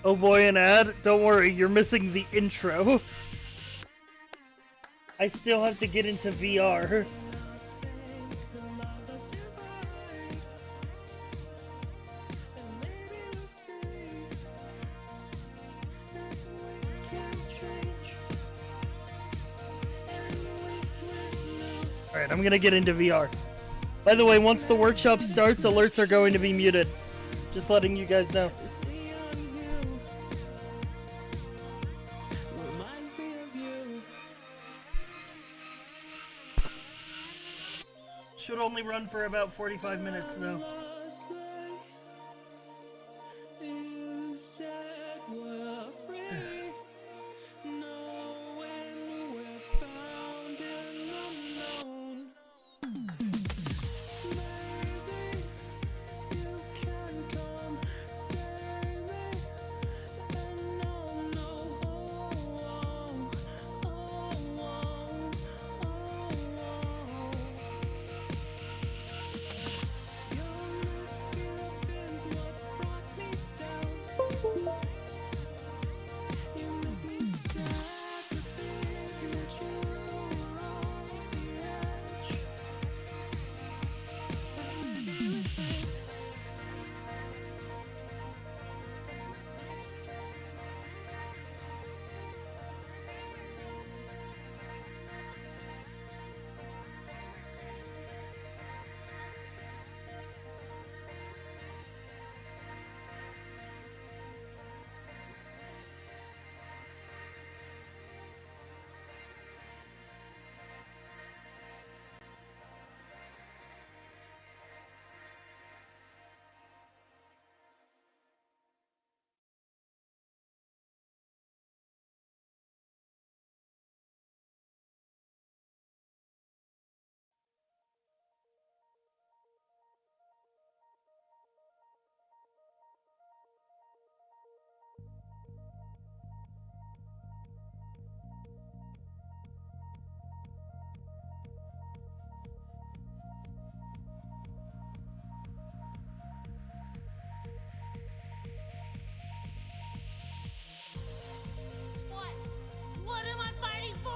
Oh boy, an ad? Don't worry, you're missing the intro. I still have to get into VR. Alright, I'm gonna get into VR. By the way, once the workshop starts, alerts are going to be muted. Just letting you guys know. Should only run for about 45 minutes though. What am I fighting for?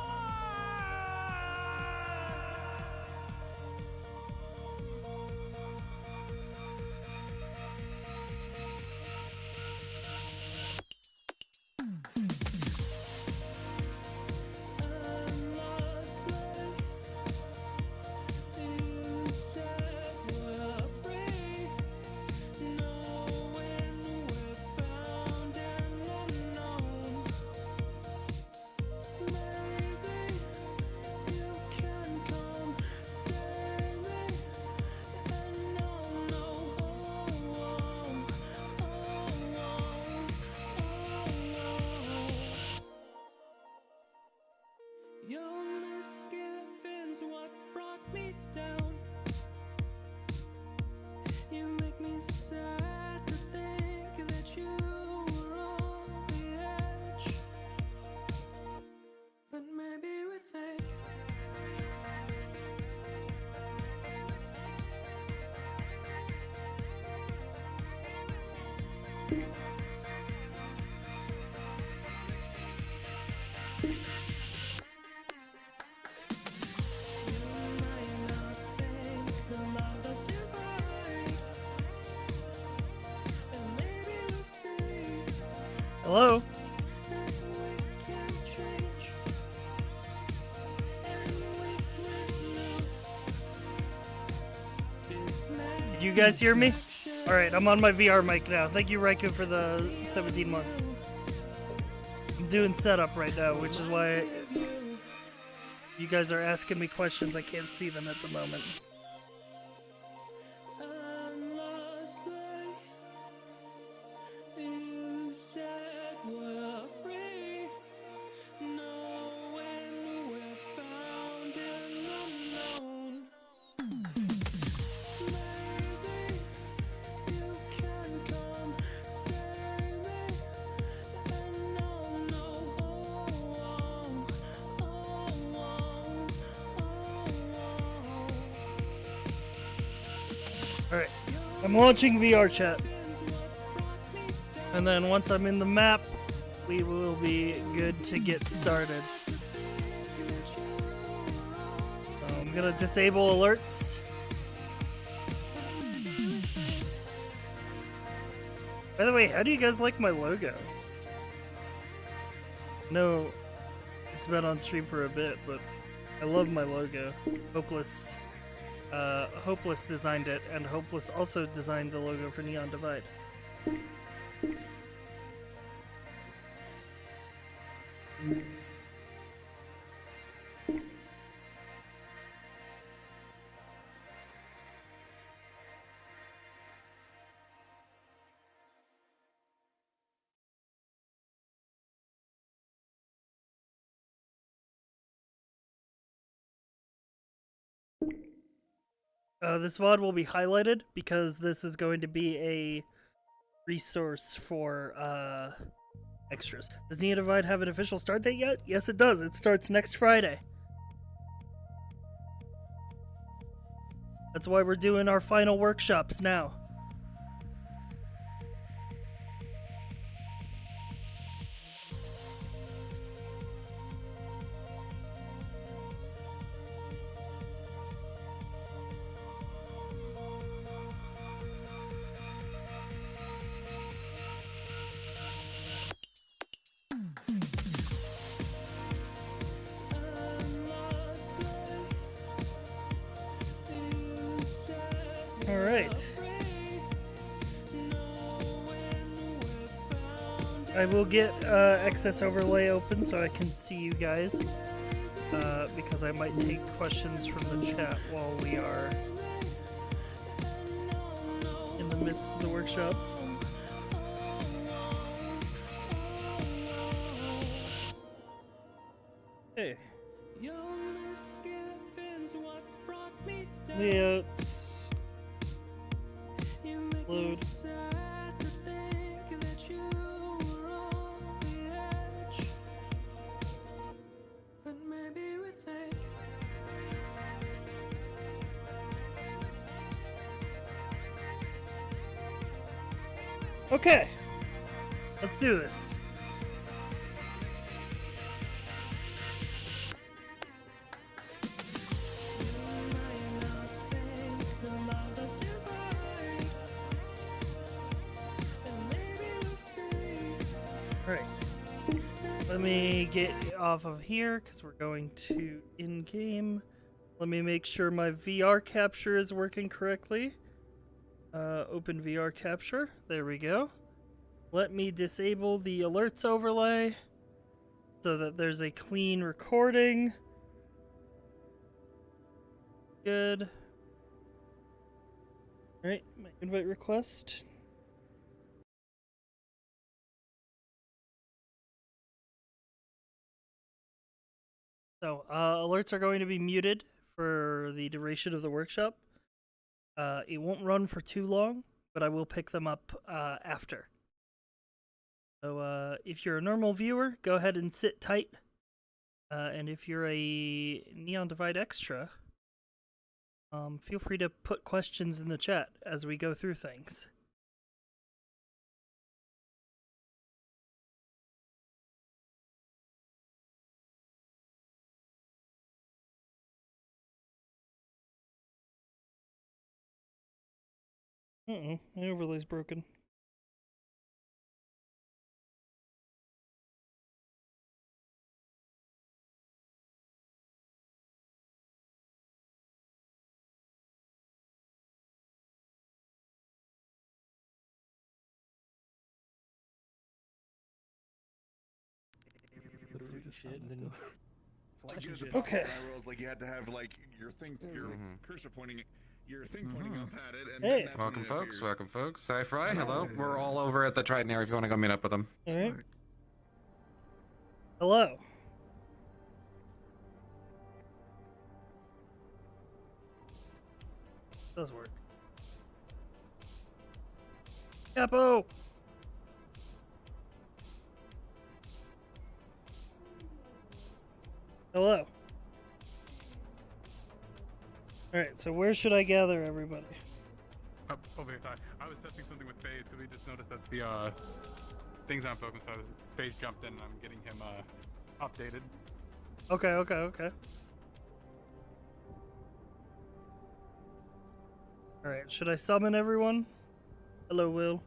Your misgivings, what brought me down. You make me sad to think that you were on the edge. But maybe we think. Hello? Did you guys hear me? Alright, I'm on my VR mic now. Thank you, Raikou, for the 17 months. I'm doing setup right now, which is why you guys are asking me questions. I can't see them at the moment. Alright, I'm launching VR chat. And then once I'm in the map, we will be good to get started. So I'm gonna disable alerts. By the way, how do you guys like my logo? No, it's been on stream for a bit, but I love my logo. Hopeless designed it, and Hopeless also designed the logo for Neon Divide. This VOD will be highlighted because this is going to be a resource for extras. Does Neon Divide have an official start date yet? Yes, it does. It starts next Friday. That's why we're doing our final workshops now. Alright. I will get excess overlay open so I can see you guys. Because I might take questions from the chat while we are in the midst of the workshop. Hey. Layouts. Load. Okay, let's do this. Alright, let me get off of here because we're going to in-game. Let me make sure my VR capture is working correctly. Open VR capture. There we go. Let me disable the alerts overlay so that there's a clean recording. Good. Alright, my invite request. So, alerts are going to be muted for the duration of the workshop. It won't run for too long, but I will pick them up after. So if you're a normal viewer, go ahead and sit tight. And if you're a Neon Divide extra, feel free to put questions in the chat as we go through things. My overlay's broken. Shit, and then flashing shit. Okay. Rules, like you had to have like your thing, your cursor pointing, your thing pointing up at it. And Hey. then that's when Welcome, it folks. appears. Welcome, folks. Sci-Fi, hello. We're all over at the Triton area if you want to go meet up with them. Alright. Hello. Does work. Capo! Hello. Alright, so where should I gather everybody? over here, Ty. I was testing something with FaZe because we just noticed that the things aren't broken, so FaZe jumped in and I'm getting him updated. Okay, okay, okay. Alright, should I summon everyone? Hello, Will.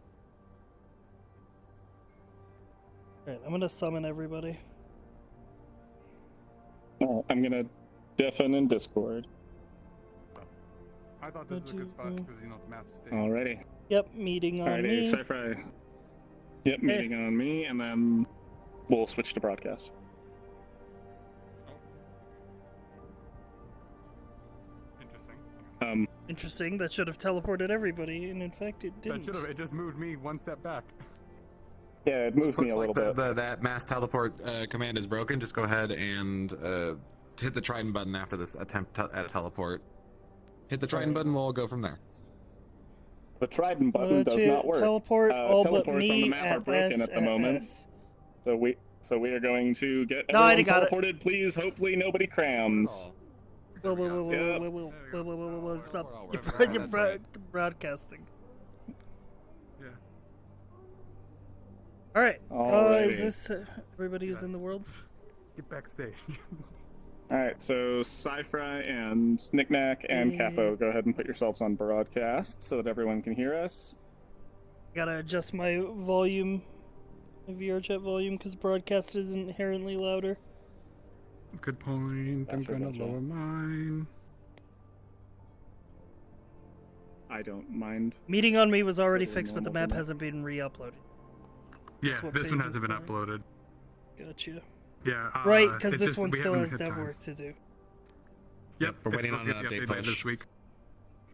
Alright, I'm gonna summon everybody. I'm gonna deafen in Discord. I thought this was a good spot because, you know, it's a massive stage. Alrighty. Yep, meeting on Alrighty, me. Sci-Fi. Yep, meeting on me, and then we'll switch to broadcast. Interesting. Interesting, that should have teleported everybody, and in fact it didn't. That should have. It just moved me one step back. Yeah, it moves me a little bit. That mass teleport command is broken. Just go ahead and hit the Trident button after this attempt at a teleport. Hit the Trident button, we'll go from there. The Trident button does not work. Teleport all but teleports me on the map are broken at the moment. S. So we are going to get No, I everyone got it. teleported. Please, hopefully nobody crams. Whoa, stop. You're broadcasting. Yeah. Alright, Alrighty. is this everybody who's in the world? Get backstage. Alright, so Sci-Fi and Knickknack and Capo, go ahead and put yourselves on broadcast so that everyone can hear us. Gotta adjust my volume, my VR chat volume, because broadcast is inherently louder. Good point. I'm Gotcha, gonna gotcha. lower mine. I don't mind. Meeting on me was already Totally fixed, but the normal map for me. hasn't been re-uploaded. Yeah, what this one phase hasn't is been for. uploaded. Gotcha. Yeah. Right, because it's this just one we still haven't has hit dev time. work to do. Yep, we're it's waiting supposed on to an get update the update later push. this week.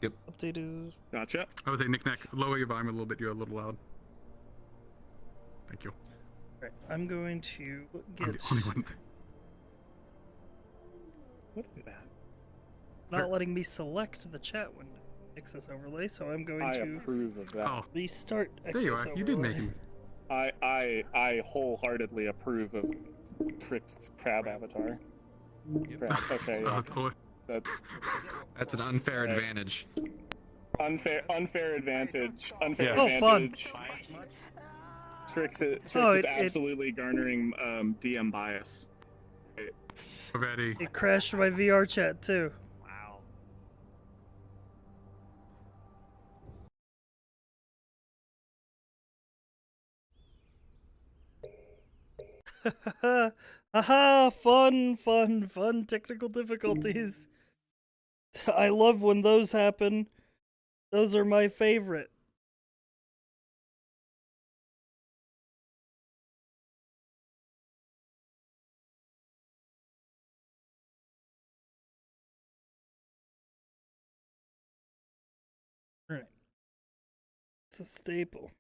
Update is... Gotcha. I would say Knickknack, lower your volume a little bit. You're a little loud. Thank you. Right, I'm going to I'm get... the only one. What is that? Not letting me select the chat window. Access overlay, so I'm going I to approve of that. Oh, restart access there you are. overlay. You did make it. I wholeheartedly approve of Trick's crab avatar. Crab, okay, yeah. That's an unfair Right. advantage. Unfair advantage. Unfair Yeah. Oh, fun. advantage. Trix is Oh, is it- absolutely garnering DM bias. Ready. It crashed my VR chat too. Wow. Haha, fun technical difficulties. I love when those happen. Those are my favorite. Alright. It's a staple.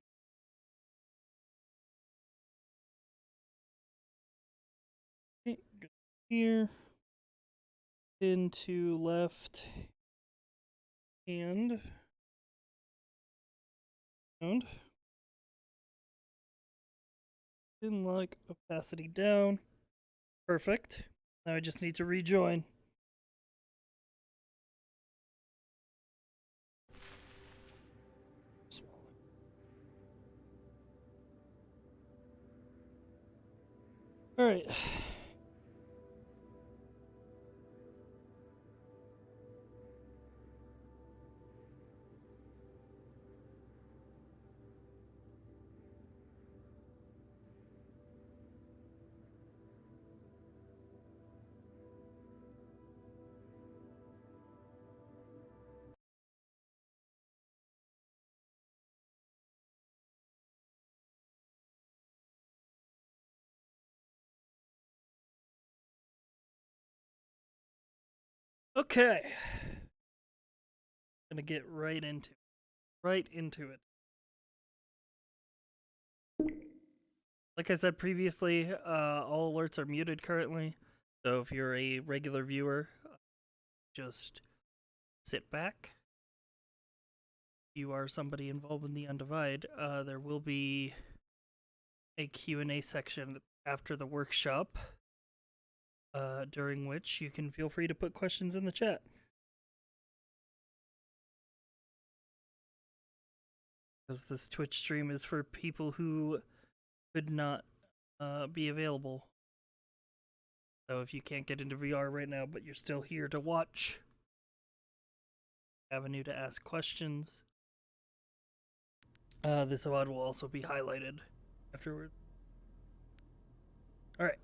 Okay, go here. Into left hand. And in like opacity down. Perfect. Now I just need to rejoin. All right. Okay. Gonna get right into it. Like I said previously, all alerts are muted currently. So if you're a regular viewer, just sit back. If you are somebody involved in the Undivide, there will be a Q&A section after the workshop. During which you can feel free to put questions in the chat. because this Twitch stream is for people who could not be available. So if you can't get into VR right now, but you're still here to watch, avenue to ask questions. This VOD will also be highlighted afterward. All right.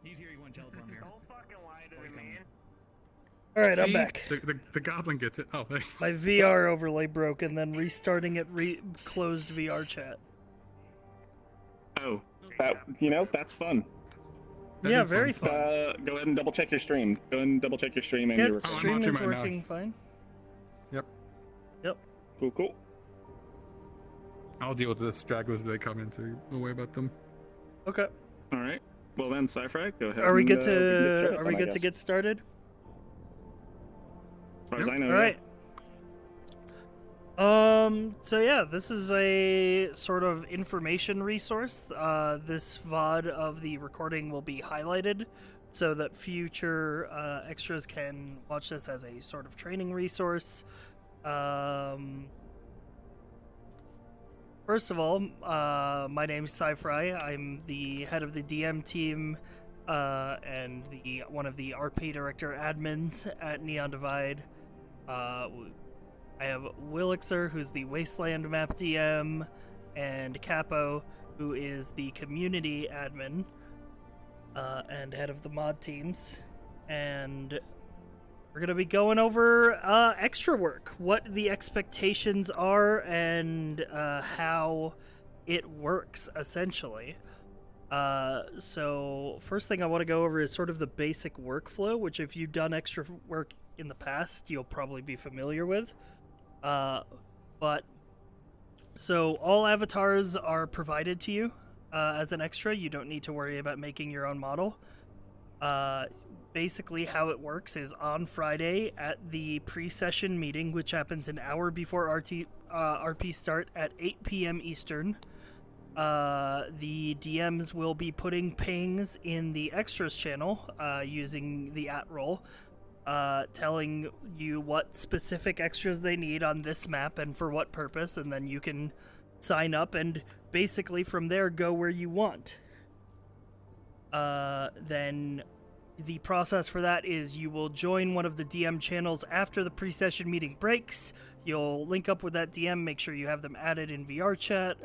He's here. You want to teleport here? Don't fucking lie to me, man. All right, I'm See? back. The goblin gets it. Oh, thanks. My VR overlay broke, and then restarting it closed VR chat. Oh, that's fun. That Yeah, is very fun. fun. Go ahead and double check your stream. Go ahead and double check your stream and Yeah, your I'm stream watching is right now. working fine. Yep. Yep. Cool. I'll deal with the stragglers that they come into. Don't worry about them. Okay. All right. Well then, Sci-Fi, go ahead. Are we and, good started to then, I guess. get started? As far as I know. All right. So yeah, this is a sort of information resource. This VOD of the recording will be highlighted so that future extras can watch this as a sort of training resource. First of all, my name's Sci-Fry. I'm the head of the DM team and one of the RP director admins at Neon Divide. I have Willixer, who's the Wasteland map DM, and Capo, who is the community admin and head of the mod teams. And we're going to be going over extra work, what the expectations are, and how it works, essentially. So first thing I want to go over is sort of the basic workflow, which if you've done extra work in the past, you'll probably be familiar with. But so all avatars are provided to you as an extra. You don't need to worry about making your own model. Basically how it works is on Friday at the pre-session meeting, which happens an hour before RP start at 8 p.m. Eastern. The DMs will be putting pings in the extras channel using the @roll. Telling you what specific extras they need on this map and for what purpose, and then you can sign up and basically from there go where you want. Then the process for that is you will join one of the DM channels after the pre-session meeting breaks. You'll link up with that DM, make sure you have them added in VR chat,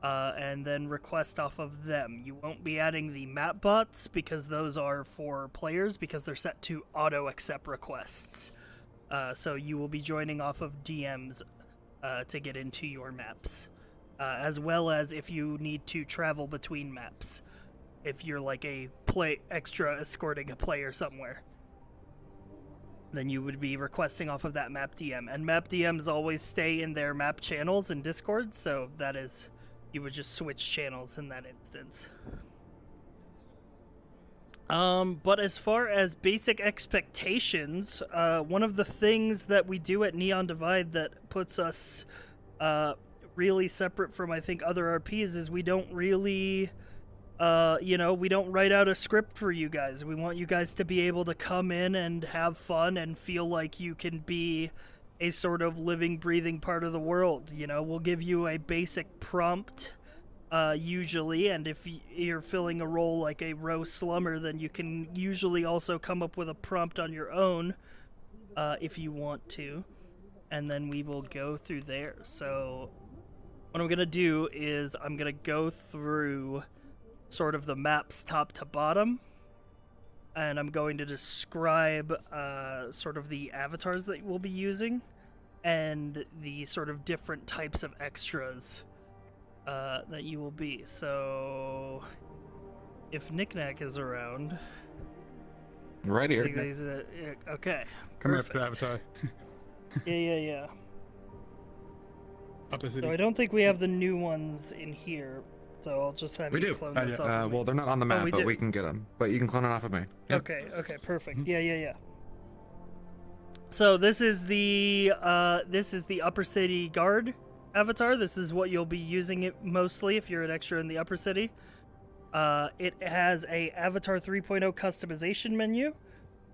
and then request off of them. You won't be adding the map bots because those are for players because they're set to auto accept requests. So you will be joining off of DMs to get into your maps, as well as if you need to travel between maps. If you're like a extra escorting a player somewhere, then you would be requesting off of that map DM. And map DMs always stay in their map channels in Discord, so that is... you would just switch channels in that instance. But as far as basic expectations, one of the things that we do at Neon Divide that puts us really separate from, I think, other RPs is we don't really, we don't write out a script for you guys. We want you guys to be able to come in and have fun and feel like you can be a sort of living, breathing part of the world. We'll give you a basic prompt, usually, and if you're filling a role like a row slummer, then you can usually also come up with a prompt on your own, if you want to, and then we will go through there. So what I'm gonna do is I'm gonna go through sort of the maps top to bottom, and I'm going to describe sort of the avatars that we'll be using and the sort of different types of extras that you will be. So if Knickknack is around... Right here. Okay. Coming up perfect. to Avatar. Yeah. Upper City. So I don't think we have the new ones in here, so I'll just have We you do. clone this off of me. Well, they're not on the map, we but do. we can get them. But you can clone it off of me. Yep. Okay, perfect. Yeah. So this is the Upper City Guard avatar. This is what you'll be using it mostly if you're an extra in the Upper City. It has a Avatar 3.0 customization menu,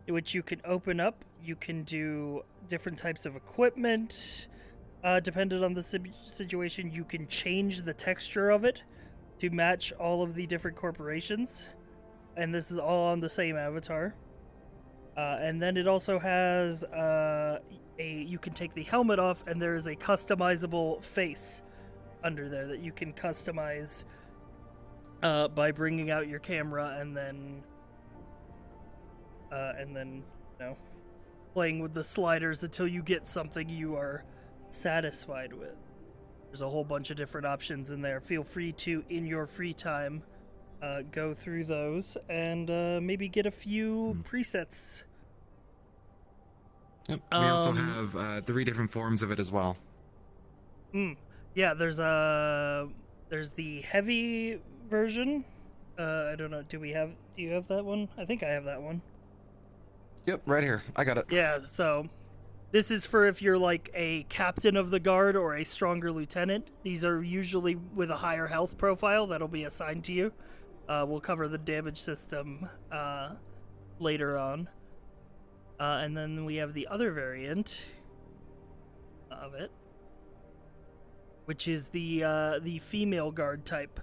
which you can open up. You can do different types of equipment. depending on the situation, you can change the texture of it to match all of the different corporations. And this is all on the same avatar. And then it also has you can take the helmet off, and there is a customizable face under there that you can customize by bringing out your camera and then playing with the sliders until you get something you are satisfied with. There's a whole bunch of different options in there. Feel free to, in your free time, go through those and maybe get a few presets. Yep. We also have 3 different forms of it as well. Yeah, there's the heavy version. I don't know. Do you have that one? I think I have that one. Yep, right here. I got it. Yeah, so this is for if you're like a captain of the guard or a stronger lieutenant. These are usually with a higher health profile that'll be assigned to you. We'll cover the damage system later on. And then we have the other variant of it, which is the female guard type.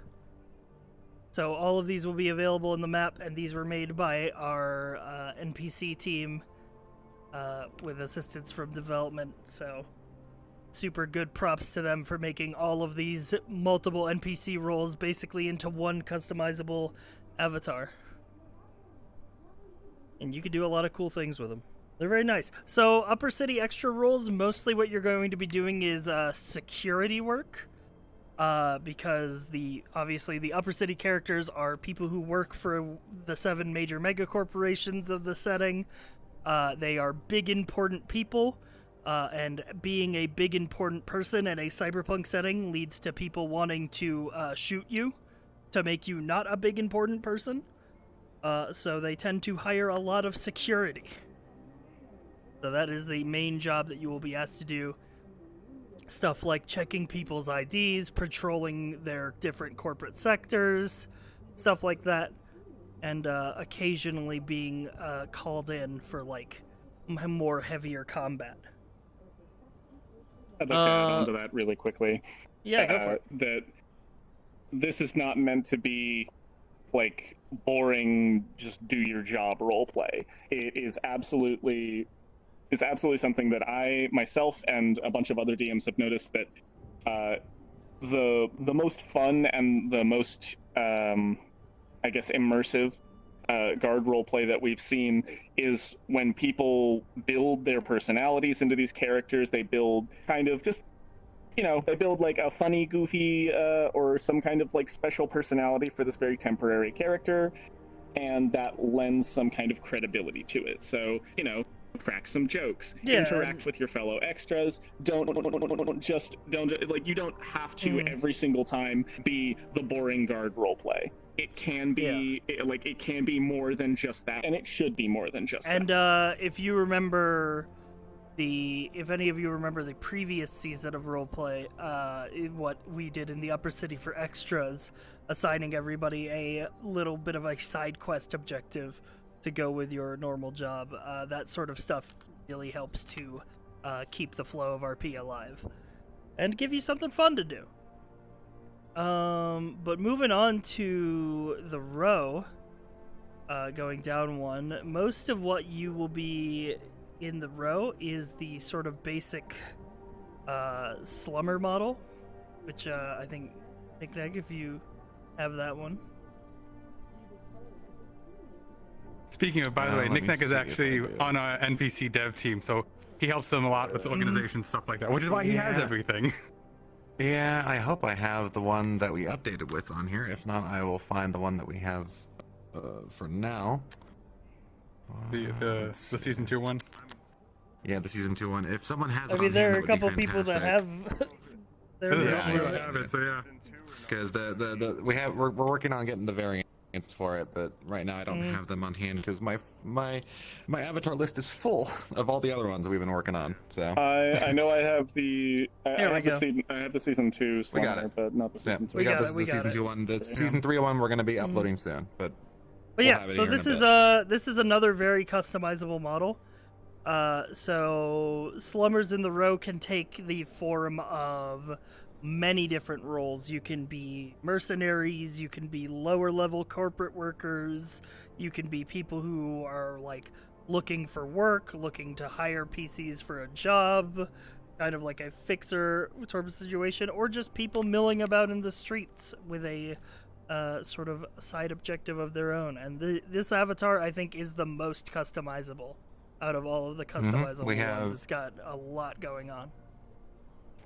So all of these will be available in the map, and these were made by our NPC team with assistance from development. So super good props to them for making all of these multiple NPC roles basically into one customizable avatar. And you can do a lot of cool things with them. They're very nice. So Upper City Extra roles, mostly what you're going to be doing is security work. Because obviously the Upper City characters are people who work for the 7 major mega corporations of the setting. They are big, important people. And being a big, important person in a cyberpunk setting leads to people wanting to shoot you to make you not a big, important person. So they tend to hire a lot of security. So that is the main job that you will be asked to do. Stuff like checking people's IDs, patrolling their different corporate sectors, stuff like that. And occasionally being called in for like more heavier combat. I'd like to add on to that really quickly. Yeah, go for it. That this is not meant to be like boring, just do your job role play. It is absolutely something that I myself and a bunch of other DMs have noticed that the most fun and the most I guess immersive guard role play that we've seen is when people build their personalities into these characters. They build kind of just, they build like a funny, goofy, or some kind of like special personality for this very temporary character, and that lends some kind of credibility to it. So, crack some jokes, interact with your fellow extras. Don't you don't have to every single time be the boring guard roleplay. It can be it can be more than just that, and it should be more than just that. And if you remember if any of you remember the previous season of roleplay, what we did in the Upper City for extras, assigning everybody a little bit of a side quest objective to go with your normal job, that sort of stuff really helps to keep the flow of RP alive and give you something fun to do. But moving on to the row, going down one, most of what you will be in the row is the sort of basic slumber model, which I think, Nick, if you have that one. Speaking of, by the way, Nick is actually on our NPC dev team, so he helps them a lot with organization stuff like that, which is why he has everything. Yeah, I hope I have the one that we updated with on here. If not, I will find the one that we have for now. The season 2 one. Yeah, the season 2 one. If someone has, there are a couple people that have. We have it, so yeah. Because we're working on getting the variants for it, but right now I don't have them on hand because my avatar list is full of all the other ones we've been working on. So I know I have the I have the season 2 slumber, we got it, but not the season 3. We got the season 2 one. The season 3 one we're going to be uploading soon, but yeah. So this is another very customizable model. So Slummers in the Row can take the form of many different roles. You can be mercenaries, you can be lower level corporate workers, you can be people who are like looking for work, looking to hire PCs for a job, kind of like a fixer sort of situation, or just people milling about in the streets with a sort of side objective of their own. And this avatar, I think, is the most customizable out of all of the customizable We ones. have- It's got a lot going on.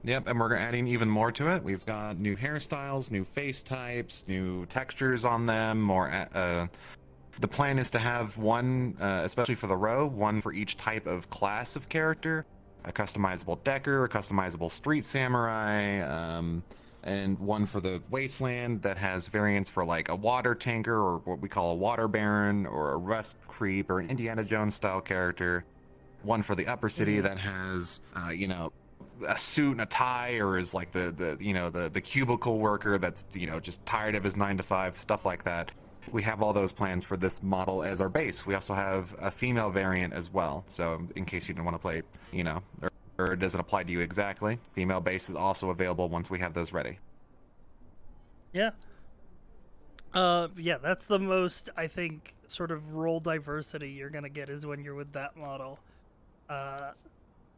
Yep, and we're adding even more to it. We've got new hairstyles, new face types, new textures on them. The plan is to have one, especially for the row, one for each type of class of character. A customizable Decker, a customizable Street Samurai, and one for the Wasteland that has variants for like a Water Tanker, or what we call a Water Baron, or a Rust Creep, or an Indiana Jones style character. One for the Upper City that has, a suit and a tie, or is like the cubicle worker that's just tired of his 9 to 5, stuff like that. We have all those plans for this model as our base. We also have a female variant as well, so in case you didn't want to play, or it doesn't apply to you exactly, female base is also available once we have those ready. Yeah. Yeah, that's the most, I think, sort of role diversity you're gonna get is when you're with that model.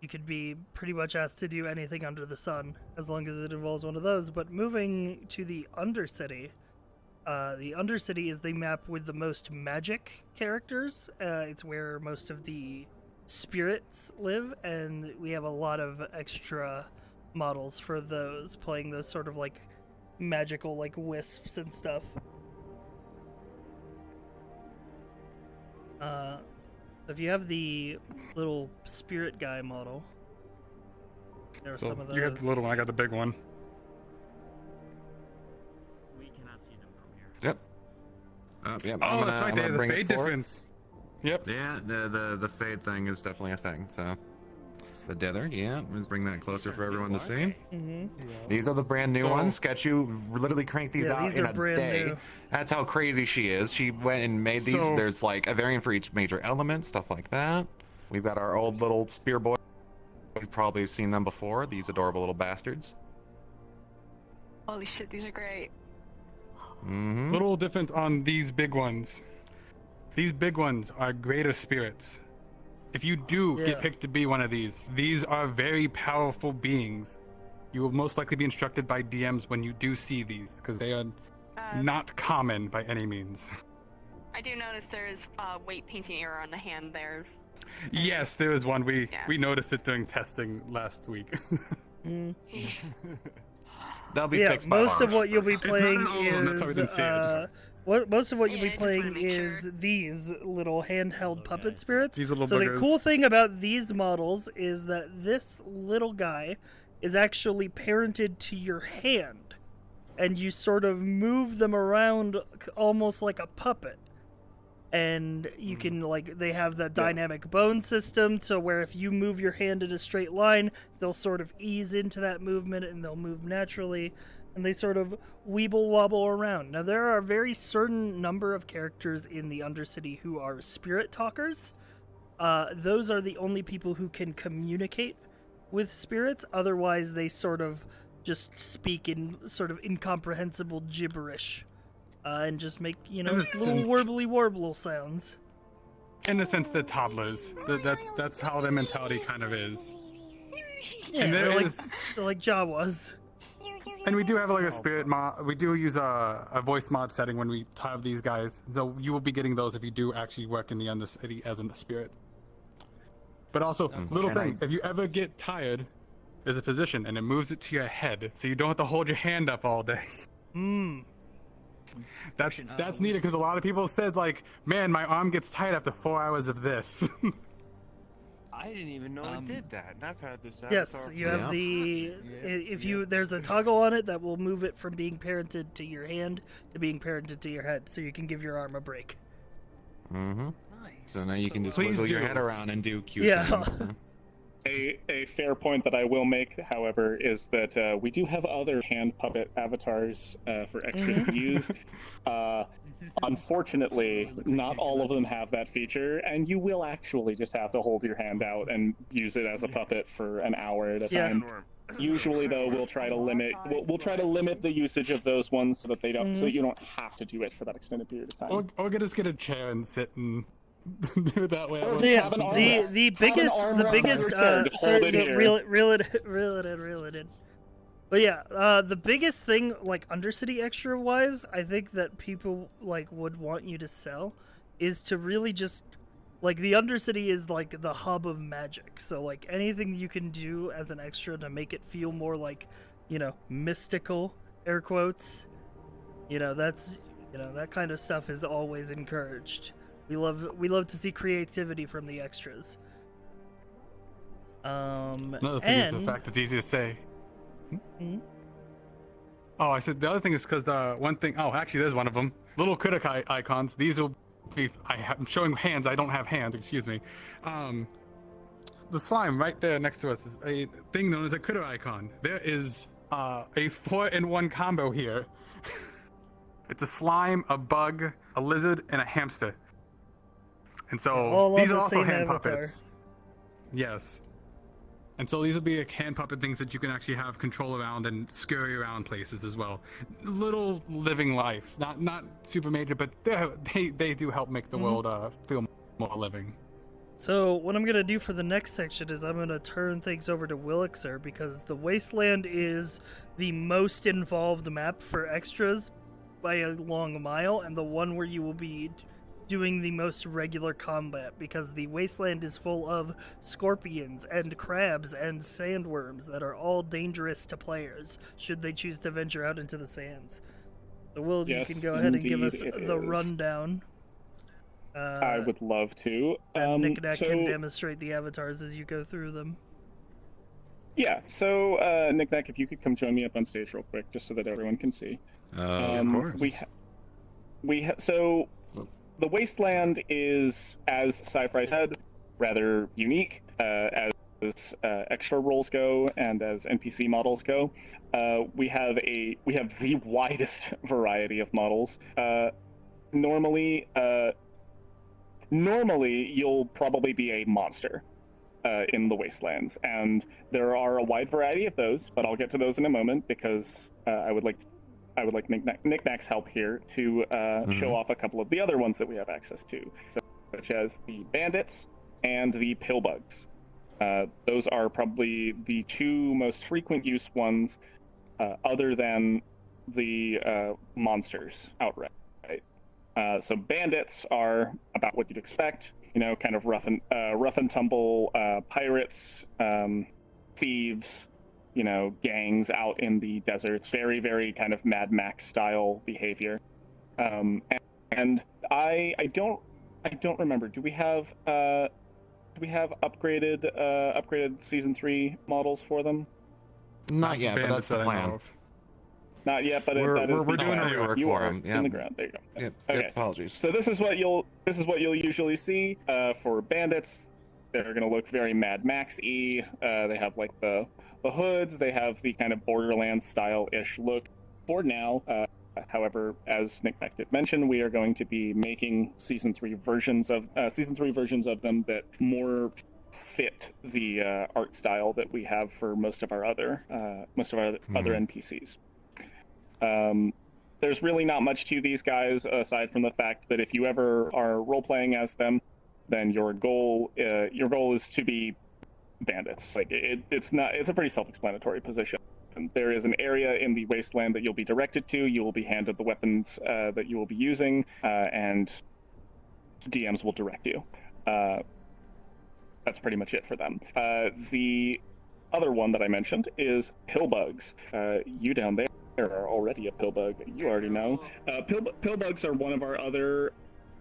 You could be pretty much asked to do anything under the sun, as long as it involves one of those. But moving to the Undercity, the Undercity is the map with the most magic characters. It's where most of the spirits live, and we have a lot of extra models for those, playing those sort of like magical like wisps and stuff. If you have the little spirit guy model, there are So some of those. you got the little one, I got the big one. We cannot see them from here. Yep. Yep. Oh, that's right, they have the bring it fade forth. difference. Yep. Yeah, the fade thing is definitely a thing. So the dither, yeah, let's bring that closer for everyone to see. Mm-hmm. These are the brand new So- ones. Sketchu literally cranked these Yeah, out these in are a brand day. new. That's how crazy she is. She went and made these. So- There's like a variant for each major element, stuff like that. We've got our old little spear boy. You've probably seen them before. These adorable little bastards. Holy shit, these are great. Mm-hmm. Little different on these big ones. These big ones are greater spirits. If you do Yeah. get picked to be one of these are very powerful beings. You will most likely be instructed by DMs when you do see these, because they are not common by any means. I do notice there is weight painting error on the hand there. Yes, there was one. We Yeah. noticed it during testing last week. They'll be Yeah, fixed by most of what you'll be not playing an old, that's how we is didn't see it. most of what you'll Yeah, be I just wanna playing make is sure. these little handheld puppet spirits. These little So the buggers. cool thing about these models is that this little guy is actually parented to your hand, and you sort of move them around almost like a puppet. And you can they have that dynamic bone system, so where if you move your hand in a straight line, they'll sort of ease into that movement and they'll move naturally, and they sort of weeble wobble around. Now there are a very certain number of characters in the Undercity who are spirit talkers. Those are the only people who can communicate with spirits. Otherwise, they sort of just speak in sort of incomprehensible gibberish. And just make, In a little sense- warbly warble sounds. In a sense, they're toddlers. That's how their mentality kind of is. Yeah, And there they're is- like Jawas. And we do have like a spirit mod. We do use a voice mod setting when we have these guys. So you will be getting those if you do actually work in the Undercity as a spirit. But also, little And thing, if you ever get tired, there's a position and it moves it to your head, so you don't have to hold your hand up all day. That's needed because a lot of people said like, man, my arm gets tired after 4 hours of this. I didn't even know it did that, and I've had this Yes, avatar you have there's a toggle on it that will move it from being parented to your hand to being parented to your head, so you can give your arm a break. Mm-hmm. So now you can just Please wiggle your do. head around and do cute Yeah. things. So. A fair point that I will make, however, is that we do have other hand puppet avatars for extras to use. Unfortunately, not all of them have that feature, and you will actually just have to hold your hand out and use it as a puppet for an hour at a time. Usually, though, we'll try to limit the usage of those ones so that they don't, so you don't have to do it for that extended period of time. Or just get a chair and sit and do it that way. Yeah, the biggest sorry, reel it in. But yeah, the biggest thing, like Undercity extra wise, I think that people like would want you to sell, is to really just like the Undercity is like the hub of magic. So like anything you can do as an extra to make it feel more like, you know, mystical, air quotes. You know, that's that kind of stuff is always encouraged. We love to see creativity from the extras. Another thing is the fact it's easy to say. Hmm? Oh, I said the other thing is because one thing. Oh, actually, there's one of them. Little critic icons. These will be. I'm showing hands. I don't have hands. Excuse me. The slime right there next to us is a thing known as a critter icon. There is a 4-in-1 combo here. It's a slime, a bug, a lizard, and a hamster. And so these are also hand puppets. Yes. And so these will be like hand puppet things that you can actually have control around and scurry around places as well. Little living life, not super major, but they do help make the world feel more living. So what I'm gonna do for the next section is I'm gonna turn things over to Willixer, because the Wasteland is the most involved map for extras by a long mile, and the one where you will be doing the most regular combat, because the Wasteland is full of scorpions and crabs and sandworms that are all dangerous to players should they choose to venture out into the sands. So Will, Yes, you can go ahead and give us indeed it the is. rundown. I would love to. And Nick so, can demonstrate the avatars as you go through them. Yeah, so Nick, if you could come join me up on stage real quick, just so that everyone can see. Of course. So the Wasteland is, as Sci-Fi said, rather unique as extra roles go and as NPC models go. We have the widest variety of models. Normally, you'll probably be a monster in the Wastelands, and there are a wide variety of those. But I'll get to those in a moment, because I would like Knickknack's help here to show off a couple of the other ones that we have access to, such as the bandits and the pillbugs. Those are probably the two most frequent use ones, other than the monsters outright. So bandits are about what you'd expect, you know, kind of rough and tumble pirates, thieves, you know, gangs out in the deserts, very, very kind of Mad Max style behavior. And I don't remember. Do we have upgraded season 3 models for them? Not yet, but that's the plan. Not yet, but We're doing a rework for them. Yeah. in the ground. There you go. Yeah, Okay. apologies. So this is what you'll usually see for bandits. They're going to look very Mad Max-y. They have like the hoods. They have the kind of Borderlands style-ish look for now. However, as Knickknack did mention, we are going to be making season 3 versions of them that more fit the art style that we have for most of our other NPCs. There's really not much to these guys aside from the fact that if you ever are role-playing as them, then your goal is to be bandits. Like it's a pretty self-explanatory position. And there is an area in the Wasteland that you'll be directed to. You will be handed the weapons that you will be using, and DMs will direct you. That's pretty much it for them. The other one that I mentioned is pillbugs. You down there are already a pillbug. You already know. Pillbugs are one of our other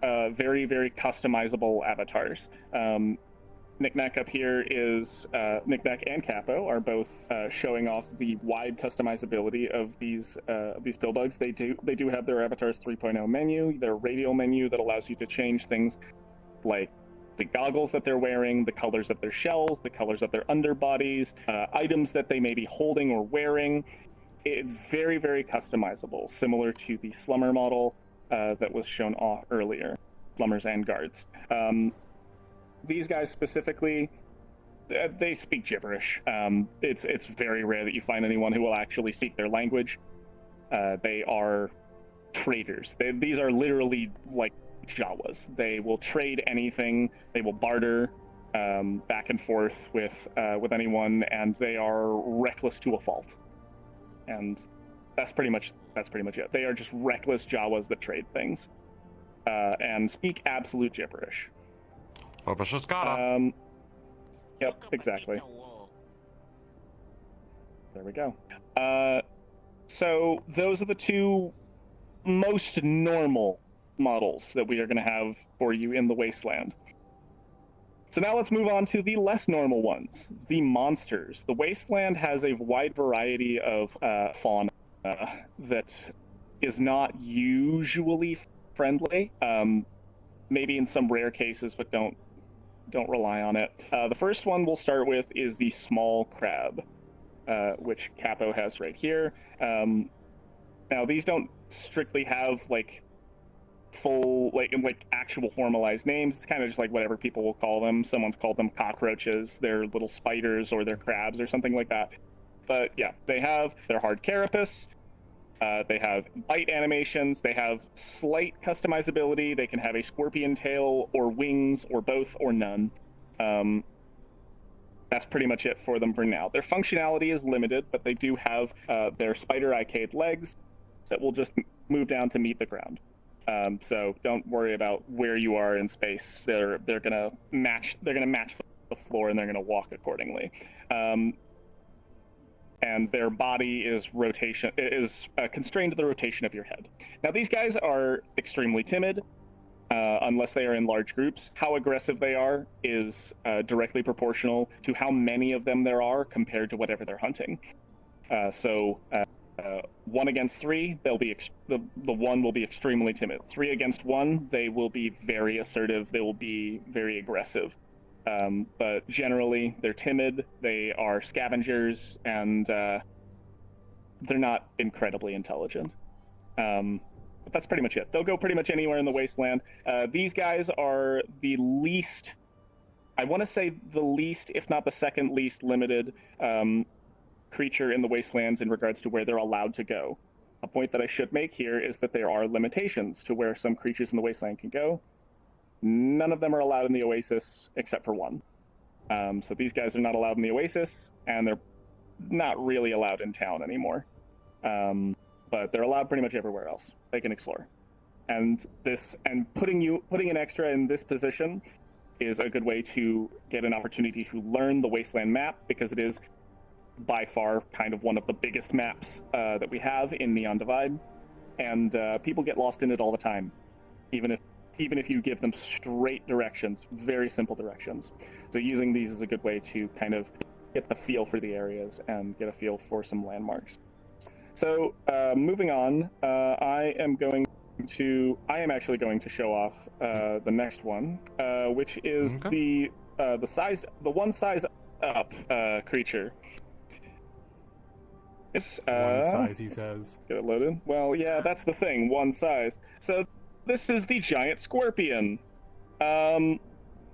very, very customizable avatars. Knickknack up here is Knickknack and Capo are both showing off the wide customizability of these pillbugs. They do have their avatars 3.0 menu, their radial menu that allows you to change things like the goggles that they're wearing, the colors of their shells, the colors of their underbodies, items that they may be holding or wearing. It's very, very customizable, similar to the Slumber model that was shown off earlier, Slummers and Guards. These guys specifically, they speak gibberish. It's very rare that you find anyone who will actually speak their language. They are traders. These are literally like Jawas. They will trade anything. They will barter back and forth with anyone, and they are reckless to a fault. And that's pretty much it. They are just reckless Jawas that trade things and speak absolute gibberish. Yep, exactly. There we go. So those are the two most normal models that we are going to have for you in the Wasteland. So now let's move on to the less normal ones, the monsters. The Wasteland has a wide variety of fauna that is not usually friendly. Maybe in some rare cases, but don't rely on it. The first one we'll start with is the small crab, which Capo has right here. Now these don't strictly have like full like actual formalized names. It's kind of just like whatever people will call them. Someone's called them cockroaches, they're little spiders, or they're crabs or something like that. But yeah, they have their hard carapace. They have bite animations. They have slight customizability. They can have a scorpion tail or wings or both or none. That's pretty much it for them for now. Their functionality is limited, but they do have their spider arcade legs that will just move down to meet the ground. So don't worry about where you are in space. They're gonna match the floor, and they're gonna walk accordingly. And their body is constrained to the rotation of your head. Now these guys are extremely timid, unless they are in large groups. How aggressive they are is directly proportional to how many of them there are compared to whatever they're hunting. So 1 against 3, they'll be the one will be extremely timid. 3 against 1, they will be very assertive. They will be very aggressive. But generally, they're timid, they are scavengers, and they're not incredibly intelligent. But that's pretty much it. They'll go pretty much anywhere in the Wasteland. These guys are the least, I want to say the least, if not the second least limited creature in the Wastelands in regards to where they're allowed to go. A point that I should make here is that there are limitations to where some creatures in the Wasteland can go. None of them are allowed in the Oasis except for one. So these guys are not allowed in the Oasis, and they're not really allowed in town anymore. But they're allowed pretty much everywhere else. They can explore. And putting an extra in this position is a good way to get an opportunity to learn the Wasteland map, because it is by far kind of one of the biggest maps that we have in Neon Divide. And people get lost in it all the time, even if you give them straight directions, very simple directions. So using these is a good way to kind of get the feel for the areas and get a feel for some landmarks. So moving on, I am actually going to show off the next one, which is the one size up creature. It's, one size, he says. Get it loaded? Well, yeah, that's the thing, one size. So this is the giant scorpion. It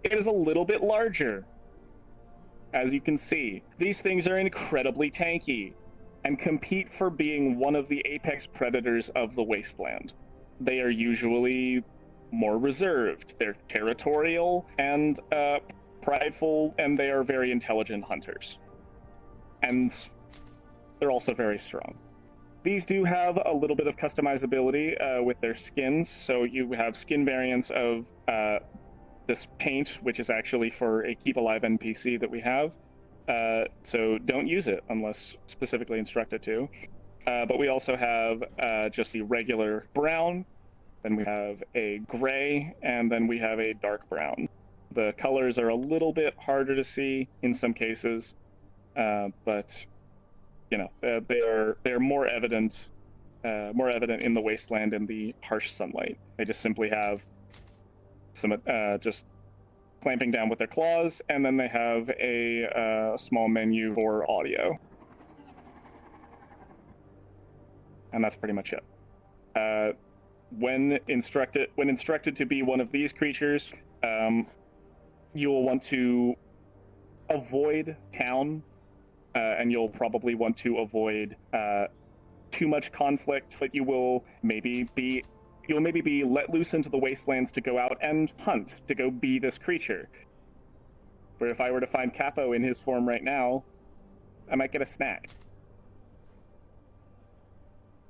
is a little bit larger, as you can see. These things are incredibly tanky and compete for being one of the apex predators of the Wasteland. They are usually more reserved. They're territorial and prideful, and they are very intelligent hunters. And they're also very strong. These do have a little bit of customizability with their skins. So you have skin variants of this paint, which is actually for a Keep Alive NPC that we have. So don't use it unless specifically instructed to. But we also have just the regular brown, then we have a gray, and then we have a dark brown. The colors are a little bit harder to see in some cases, but you know, they're more evident in the Wasteland in the harsh sunlight. They just simply have some just clamping down with their claws, and then they have a small menu for audio. And that's pretty much it. When instructed to be one of these creatures, you will want to avoid town, and you'll probably want to avoid too much conflict, but you'll maybe be let loose into the wastelands to go out and hunt, to go be this creature. Where if I were to find Capo in his form right now, I might get a snack.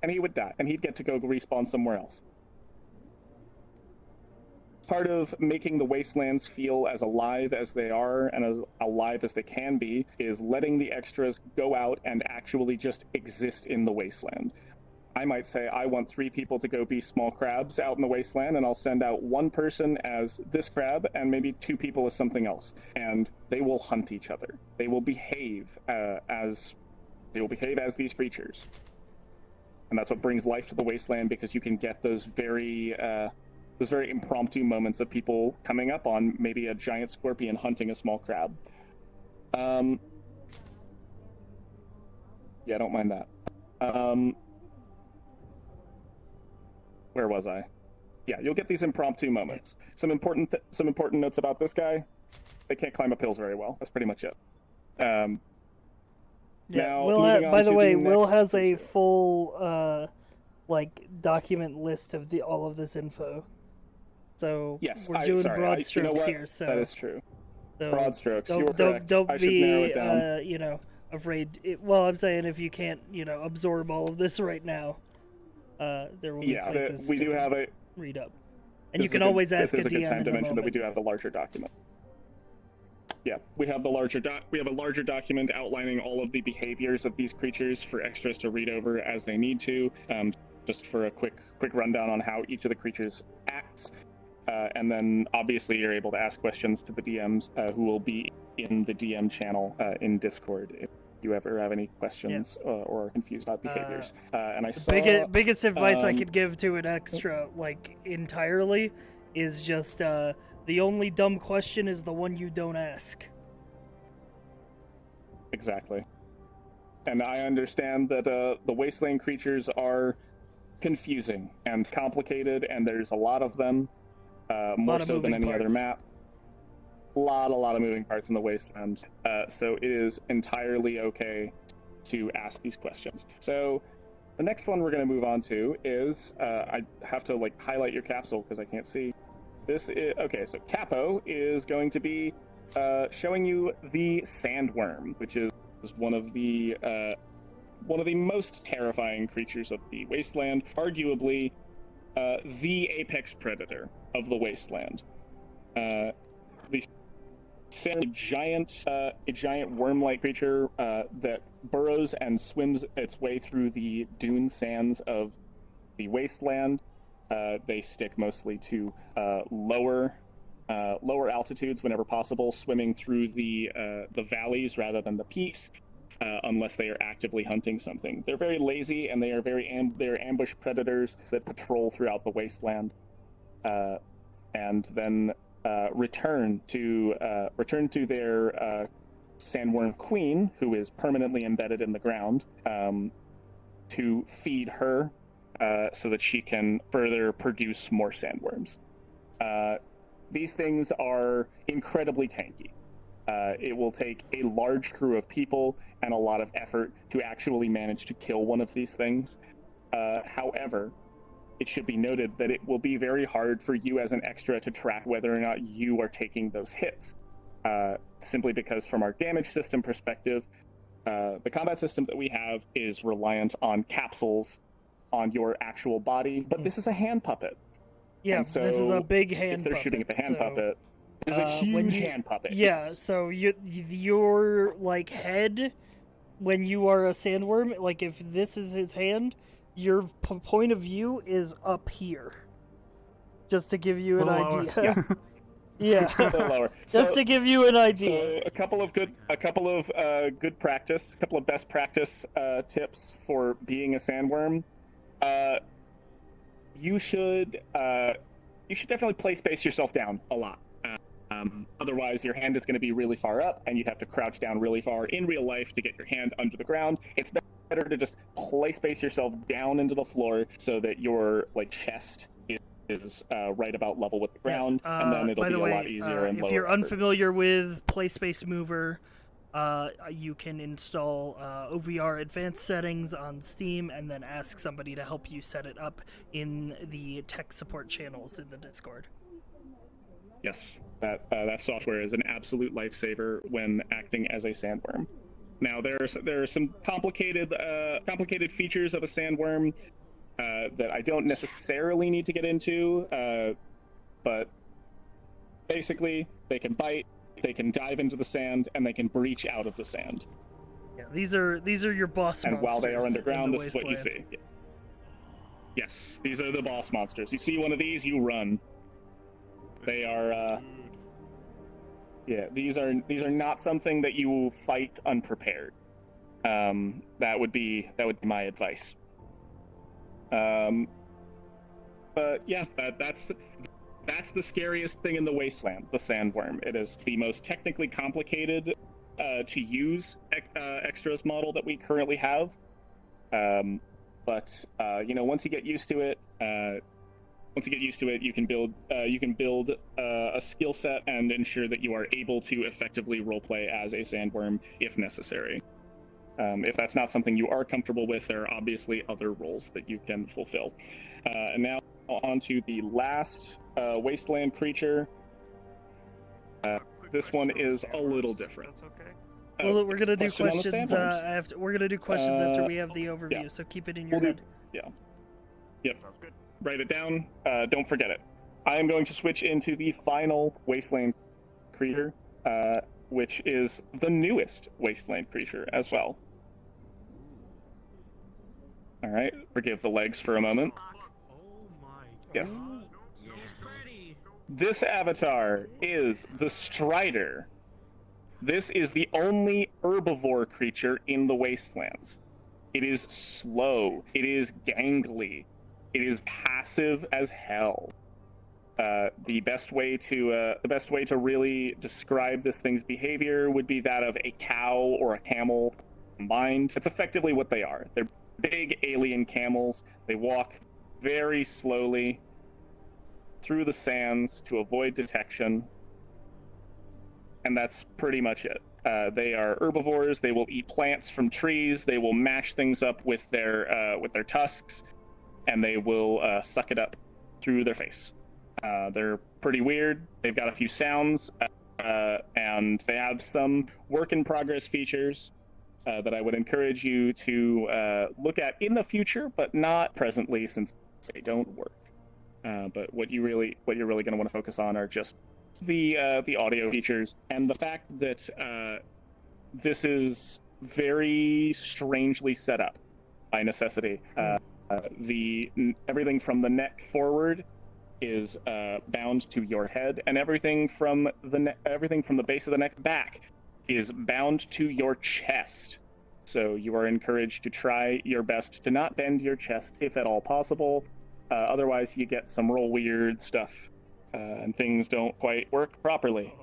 And he would die, and he'd get to go respawn somewhere else. Part of making the wastelands feel as alive as they are and as alive as they can be is letting the extras go out and actually just exist in the wasteland. I might say I want 3 people to go be small crabs out in the wasteland, and I'll send out 1 person as this crab and maybe 2 people as something else, and they will hunt each other. They will behave as these creatures, and that's what brings life to the wasteland, because you can get those very impromptu moments of people coming up on maybe a giant scorpion hunting a small crab. Yeah, I don't mind that. Where was I? Yeah, you'll get these impromptu moments. Some important notes about this guy. They can't climb up hills very well. That's pretty much it. Yeah, Now, Will moving on by the to way, the Will next has a creature. full document list of all of this info. So Yes, we're doing broad you know strokes what? here. So that is true. so Broad strokes. You were Don't correct. don't I should narrow be it down. afraid. Well, I'm saying if you can't absorb all of this right now, there will be Yeah, places we to do have a. read up, and This you is can a good- always ask this is a a good DM time in to the mention that we moment. do have the larger document. Yeah, we have the larger document outlining all of the behaviors of these creatures for extras to read over as they need to. Just for a quick rundown on how each of the creatures acts, and then obviously you're able to ask questions to the DMs who will be in the DM channel in Discord if you ever have any questions or are confused about behaviors. And I saw Biggest advice I um, could give to an extra, entirely, is just the only dumb question is the one you don't ask. Exactly. And I understand that the wasteland creatures are confusing and complicated, and there's a lot of them, more of so than moving any other parts. map. A lot of moving parts in the wasteland. So it is entirely okay to ask these questions. So the next one we're going to move on to is, I have to highlight your capsule because I can't see. This is, okay, so Capo is going to be showing you the sandworm, which is one of the most terrifying creatures of the wasteland, arguably the apex predator of the wasteland. The sand, a giant worm-like creature that burrows and swims its way through the dune sands of the wasteland. They stick mostly to lower altitudes whenever possible, swimming through the valleys rather than the peaks, unless they are actively hunting something. They're very lazy, and they are they're ambush predators that patrol throughout the wasteland, and then return to their sandworm queen, who is permanently embedded in the ground, to feed her, so that she can further produce more sandworms. These things are incredibly tanky. It will take a large crew of people and a lot of effort to actually manage to kill one of these things. However, it should be noted that it will be very hard for you as an extra to track whether or not you are taking those hits. Simply because from our damage system perspective, the combat system that we have is reliant on capsules on your actual body, but this is a hand puppet. Yeah, And so this is a big hand if they're puppet. shooting at the hand so, puppet, there's a when huge you- hand puppet. Yeah, Yes. so your head, when you are a sandworm, if this is his hand, your point of view is up here. Just to give you an Lower, idea. Yeah. A little lower. Just So- to give you an idea. So a couple of good practice, a couple of best practice tips for being a sandworm. You should definitely play space yourself down a lot. Otherwise, your hand is going to be really far up, and you'd have to crouch down really far in real life to get your hand under the ground. It's better to just space yourself down into the floor so that your chest is right about level with the ground, and then it'll by be the a way, lot easier and if lower you're effort. unfamiliar with PlaySpace Mover, you can install OVR advanced settings on Steam and then ask somebody to help you set it up in the tech support channels in the Discord. Yes, that software is an absolute lifesaver when acting as a sandworm. Now there are some complicated features of a sandworm that I don't necessarily need to get into, but basically they can bite, they can dive into the sand, and they can breach out of the sand. Yeah, these are your boss And monsters. while they are underground, in the this is what you Wasteland. see. Yes, these are the boss monsters. You see one of these, you run. They are, these are not something that you fight unprepared. That would be my advice. But yeah, that's the scariest thing in the Wasteland, the sandworm. It is the most technically complicated to use extras model that we currently have. But once you get used to it, you can build a skill set and ensure that you are able to effectively roleplay as a sandworm if necessary. If that's not something you are comfortable with, there are obviously other roles that you can fulfill. And now on to the last Wasteland creature. This one is a little different. That's okay. Well, we're gonna do question on the questions. sandworms? We're gonna do questions after we have the overview. yeah. So keep it in your We'll head. Yep. Sounds good. Write it down. Don't forget it. I am going to switch into the final Wasteland creature, which is the newest Wasteland creature as well. All right, forgive the legs for a moment. Oh my Yes. god. Freddy. This avatar is the Strider. This is the only herbivore creature in the Wastelands. It is slow. It is gangly. It is passive as hell. The best way to really describe this thing's behavior would be that of a cow or a camel combined. It's effectively what they are. They're big alien camels. They walk very slowly through the sands to avoid detection, and that's pretty much it. They are herbivores. They will eat plants from trees. They will mash things up with their tusks, and they will suck it up through their face. They're pretty weird. They've got a few sounds, and they have some work-in-progress features that I would encourage you to look at in the future, but not presently, since they don't work. But what you're really going to want to focus on are just the audio features and the fact that this is very strangely set up by necessity. Everything from the neck forward is bound to your head, and everything from the base of the neck back is bound to your chest. So you are encouraged to try your best to not bend your chest if at all possible. Otherwise, you get some real weird stuff, and things don't quite work properly.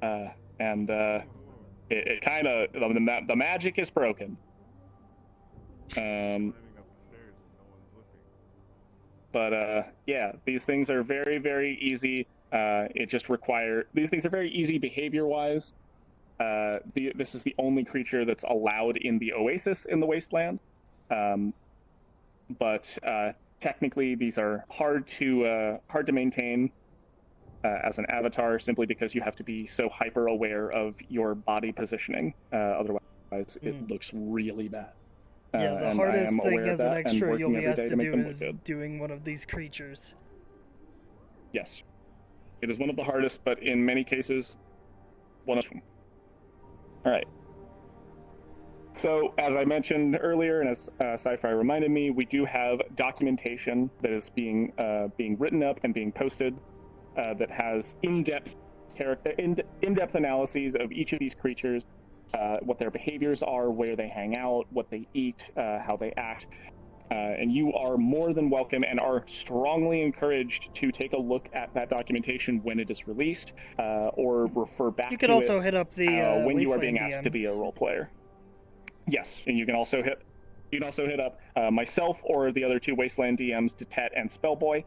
It kind of the magic is broken. But yeah, these things are very, very easy. These things are very easy behavior-wise. This is the only creature that's allowed in the Oasis in the Wasteland. But technically, these are hard to maintain as an avatar, simply because you have to be so hyper aware of your body positioning. Otherwise, it looks really bad. Yeah, the and hardest I am thing aware of as an that, and extra you'll working be every asked day to make do them look is good. doing one of these creatures. Yes, it is one of the hardest, but in many cases, one of them. All right. So, as I mentioned earlier, and as Sci-Fi reminded me, we do have documentation that is being written up and being posted that has in-depth analyses of each of these creatures, what their behaviors are, where they hang out, what they eat, how they act. And you are more than welcome and are strongly encouraged to take a look at that documentation when it is released, or refer back You could to also it hit up the when you are being Wasteland asked to be a DMs. role player. Yes, and you can also hit up myself or the other two Wasteland DMs, Tet and Spellboy,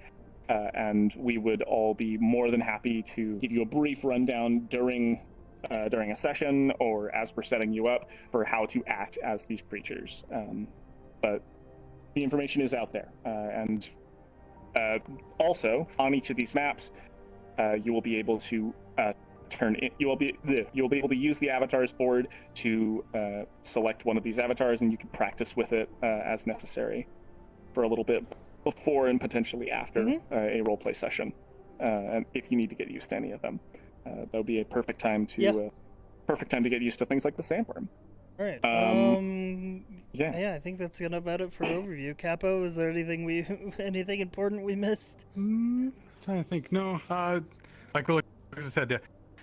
and we would all be more than happy to give you a brief rundown during a session or as we're setting you up for how to act as these creatures. But the information is out there, and also on each of these maps, you will be able to you'll be able to use the avatars board to select one of these avatars, and you can practice with it as necessary for a little bit before and potentially after a roleplay session, and if you need to get used to any of them. That'll be a perfect time to get used to things like the sandworm. All right. Yeah. I think that's about it for overview. Capo, is there anything important we missed? Trying to think. No. Like I said,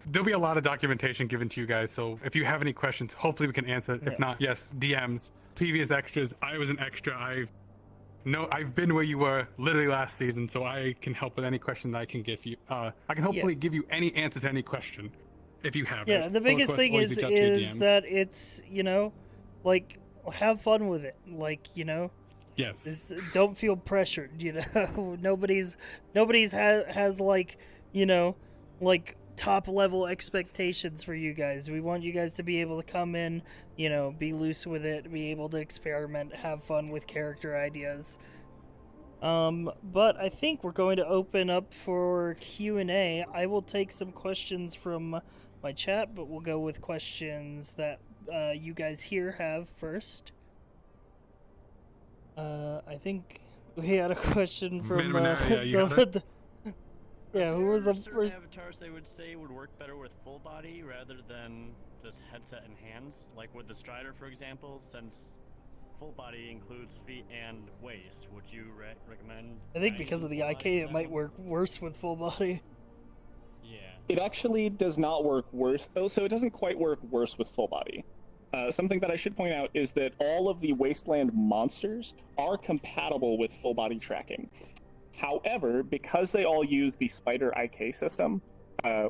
there'll be a lot of documentation given to you guys. So if you have any questions, hopefully we can answer it. If not, yes, DMs, previous extras. I was an extra. I've been where you were literally last season, so I can help with any question that I can give you. I can hopefully give you any answer to any question if you have. Yeah, the biggest thing is that it's, like, have fun with it. Like, yes. Don't feel pressured, Nobody's has like, like top level expectations for you guys. We want you guys to be able to come in, be loose with it, be able to experiment, have fun with character ideas. But I think we're going to open up for Q&A. I will take some questions from my chat, but we'll go with questions that you guys here have first. I think we had a question from yeah, who was the first? Avatars they would say would work better with full body rather than just headset and hands, like with the Strider, for example, since full body includes feet and waist. Would you recommend? I think because of the IK, it might work worse with full body. Yeah. It actually does not work worse, though, so it doesn't quite work worse with full body. Something that I should point out is that all of the Wasteland monsters are compatible with full body tracking. However, because they all use the Spider IK system,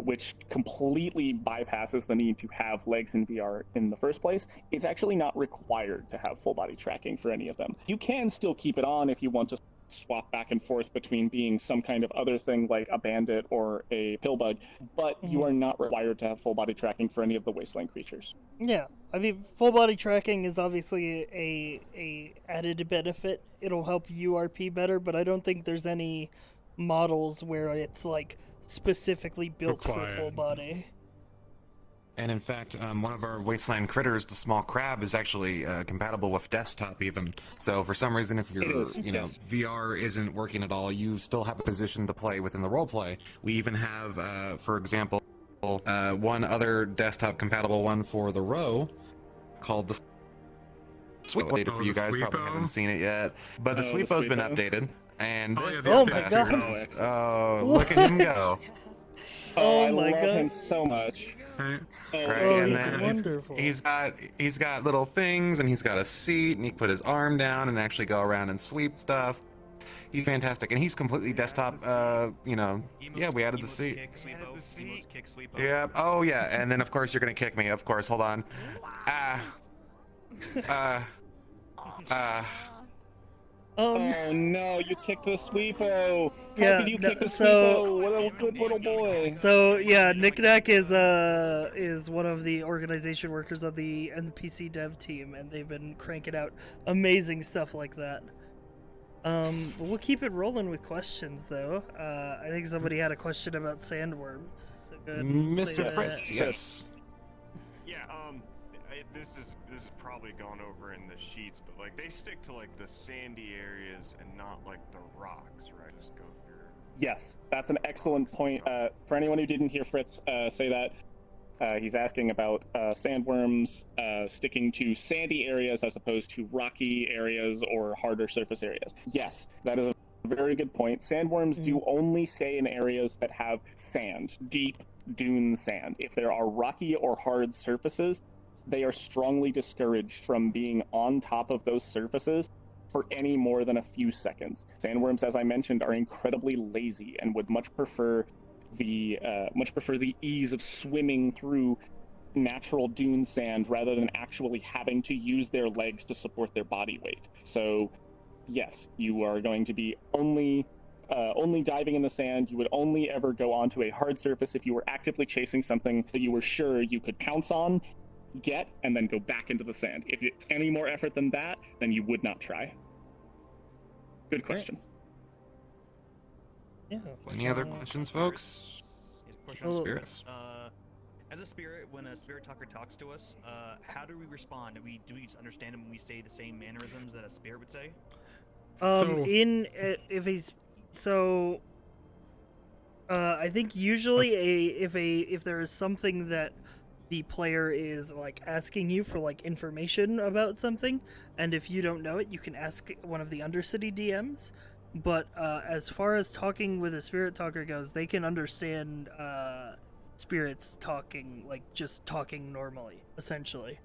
which completely bypasses the need to have legs in VR in the first place, it's actually not required to have full body tracking for any of them. You can still keep it on if you want to swap back and forth between being some kind of other thing like a bandit or a pillbug, but you are not required to have full body tracking for any of the Wasteland creatures. Yeah, I mean, full body tracking is obviously a added benefit. It'll help URP better, but I don't think there's any models where it's like specifically built for full body. And in fact, one of our Wasteland critters, the small crab, is actually compatible with desktop even. So for some reason, if your VR isn't working at all, you still have a position to play within the roleplay. We even have, for example, one other desktop compatible one for the row called the Sweepo. Updated for you guys, probably haven't seen it yet, but the Sweepo's been updated, and oh my god! Oh, look at him go! Oh my god! I love him so much. Right, and he's then wonderful. He's got little things, and he's got a seat, and he put his arm down and actually go around and sweep stuff. He's fantastic, and he's completely desktop. Yeah, we added the seat. Yeah. Oh yeah, and then of course you're gonna kick me. Of course. Hold on. Oh no, you kicked the Sweepo! Yeah, How could you kick the Sweepo? What a good little boy! So yeah, Knickknack is one of the organization workers on the NPC dev team, and they've been cranking out amazing stuff like that. We'll keep it rolling with questions though. I think somebody had a question about sandworms. So good. Mr. Fritz, yes. Yeah, this is probably gone over in the sheets, but like they stick to like the sandy areas and not like the rocks, right? Just go through. Yes, that's an excellent point. For anyone who didn't hear Fritz say that, he's asking about sandworms sticking to sandy areas as opposed to rocky areas or harder surface areas. Yes, that is a very good point. Sandworms do only stay in areas that have sand, deep dune sand. If there are rocky or hard surfaces, they are strongly discouraged from being on top of those surfaces for any more than a few seconds. Sandworms, as I mentioned, are incredibly lazy and would much prefer the ease of swimming through natural dune sand rather than actually having to use their legs to support their body weight. So, yes, you are going to be only diving in the sand. You would only ever go onto a hard surface if you were actively chasing something that you were sure you could pounce on, get, and then go back into the sand. If it's any more effort than that, then you would not try. Good question. Yeah. Any other questions, folks? Question on Spirits. spirits. As a spirit, when a spirit talker talks to us, how do we respond? Do we just understand him when we say the same mannerisms that a spirit would say? I think usually if there is something that the player is like asking you for like information about something, and if you don't know it, you can ask one of the Undercity DMs. But as far as talking with a spirit talker goes, they can understand spirits talking, like just talking normally, essentially.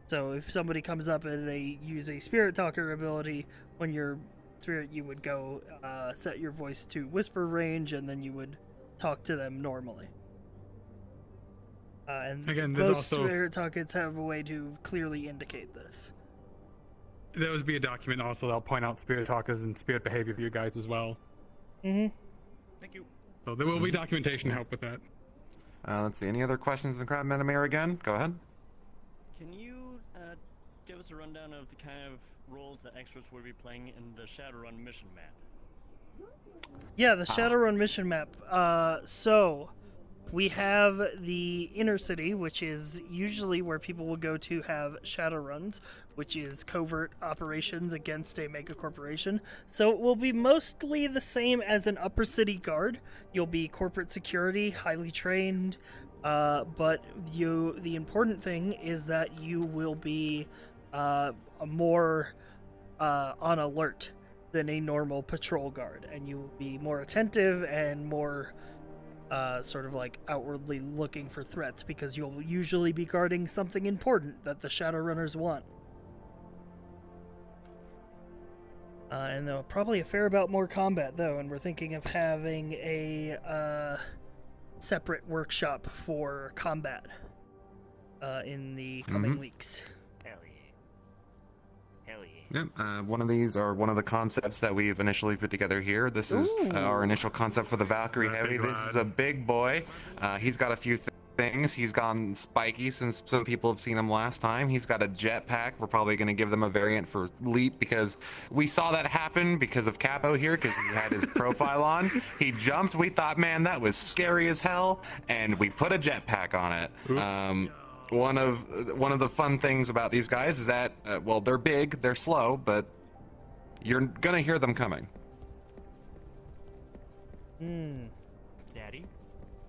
So if somebody comes up and they use a spirit talker ability, when you're spirit, you would go set your voice to whisper range, and then you would talk to them normally. And Again, most spirit talkers have a way to clearly indicate this. There would be a document also that'll point out spirit talkers and spirit behavior for you guys as well. Mm-hmm. Thank you. So there will be documentation to help with that. Let's see. Any other questions in the crowd, Metamir? Again, go ahead. Can you give us a rundown of the kind of roles that extras will be playing in the Shadowrun mission map? Yeah, the Shadowrun mission map. So we have the inner city, which is usually where people will go to have Shadowruns, which is covert operations against a mega corporation. So it will be mostly the same as an upper city guard. You'll be corporate security, highly trained, but the important thing is that you will be more on alert than a normal patrol guard, and you will be more attentive and more sort of like outwardly looking for threats, because you'll usually be guarding something important that the Shadowrunners want. And probably a fair amount more combat, though, and we're thinking of having a separate workshop for combat in the coming weeks. Hell yeah. Hell yeah. Yep. One of these are one of the concepts that we've initially put together here. This is our initial concept for the Valkyrie Heavy. This is a big boy. He's got a few things. He's gone spiky since some people have seen him last time. He's got a jetpack. We're probably going to give them a variant for Leap, because we saw that happen because of Capo here, because he had his profile on. He jumped. We thought, man, that was scary as hell, and we put a jetpack on it. One of the fun things about these guys is that, well, they're big, they're slow, but you're gonna hear them coming. Daddy?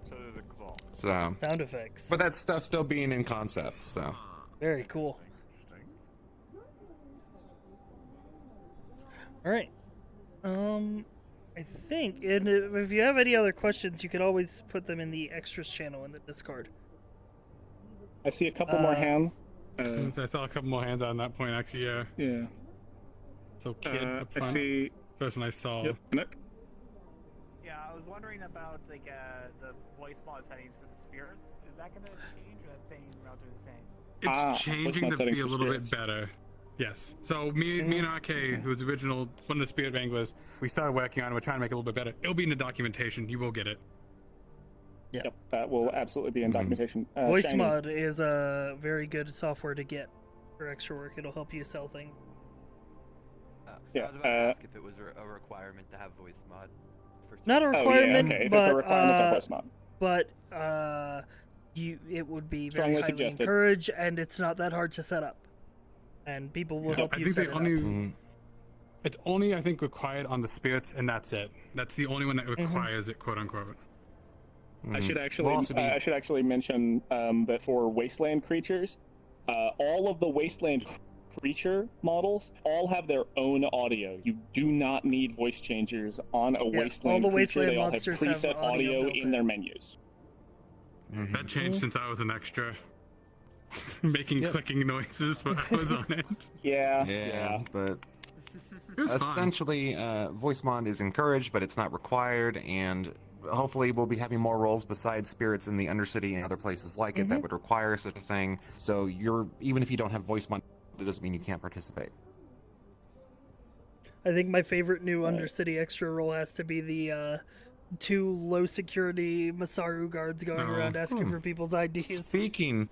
So they're the Cabal. So Sound effects. but that stuff's still being in concept. So Very cool. All right. I think, and if you have any other questions, you can always put them in the extras channel in the Discord. I see a couple more hands. I saw a couple more hands on that point, actually. Yeah. Yeah. So kid up I front. see. Person I saw. Yep. Nick? Yeah, I was wondering about like the voice mod settings for the spirits. Is that gonna change, or is that staying relatively the same? It's changing to be a little bit better. Yes. So me and RK, who was the original one of the Spirit Wranglers, we started working on it. We're trying to make it a little bit better. It'll be in the documentation. You will get it. Yep, that will absolutely be in documentation. Voice Shiny. mod is a very good software to get for extra work. It'll help you sell things. I was about to ask if it was a requirement to have voice mod. Not a requirement, okay. If but it's a requirement to have voice mod. But it would be very Strongly highly suggested. encouraged, and it's not that hard to set up, and people will help I you think set they it only. up. It's only, I think, required on the spirits, and that's it. That's the only one that requires it, quote unquote. I should actually mention that for wasteland creatures, all of the wasteland creature models all have their own audio. You do not need voice changers on a wasteland all the creature. wasteland They all have monsters have preset audio audio built in their menus. That changed since I was an extra, making clicking noises when I was on it. Yeah. but was fun. essentially, voice mod is encouraged, but it's not required, and hopefully we'll be having more roles besides spirits in the Undercity and other places like it that would require such a thing. So even if you don't have voice mod, it doesn't mean you can't participate. I think my favorite new Undercity extra role has to be the 2 low security Masaru guards going around asking for people's IDs. Speaking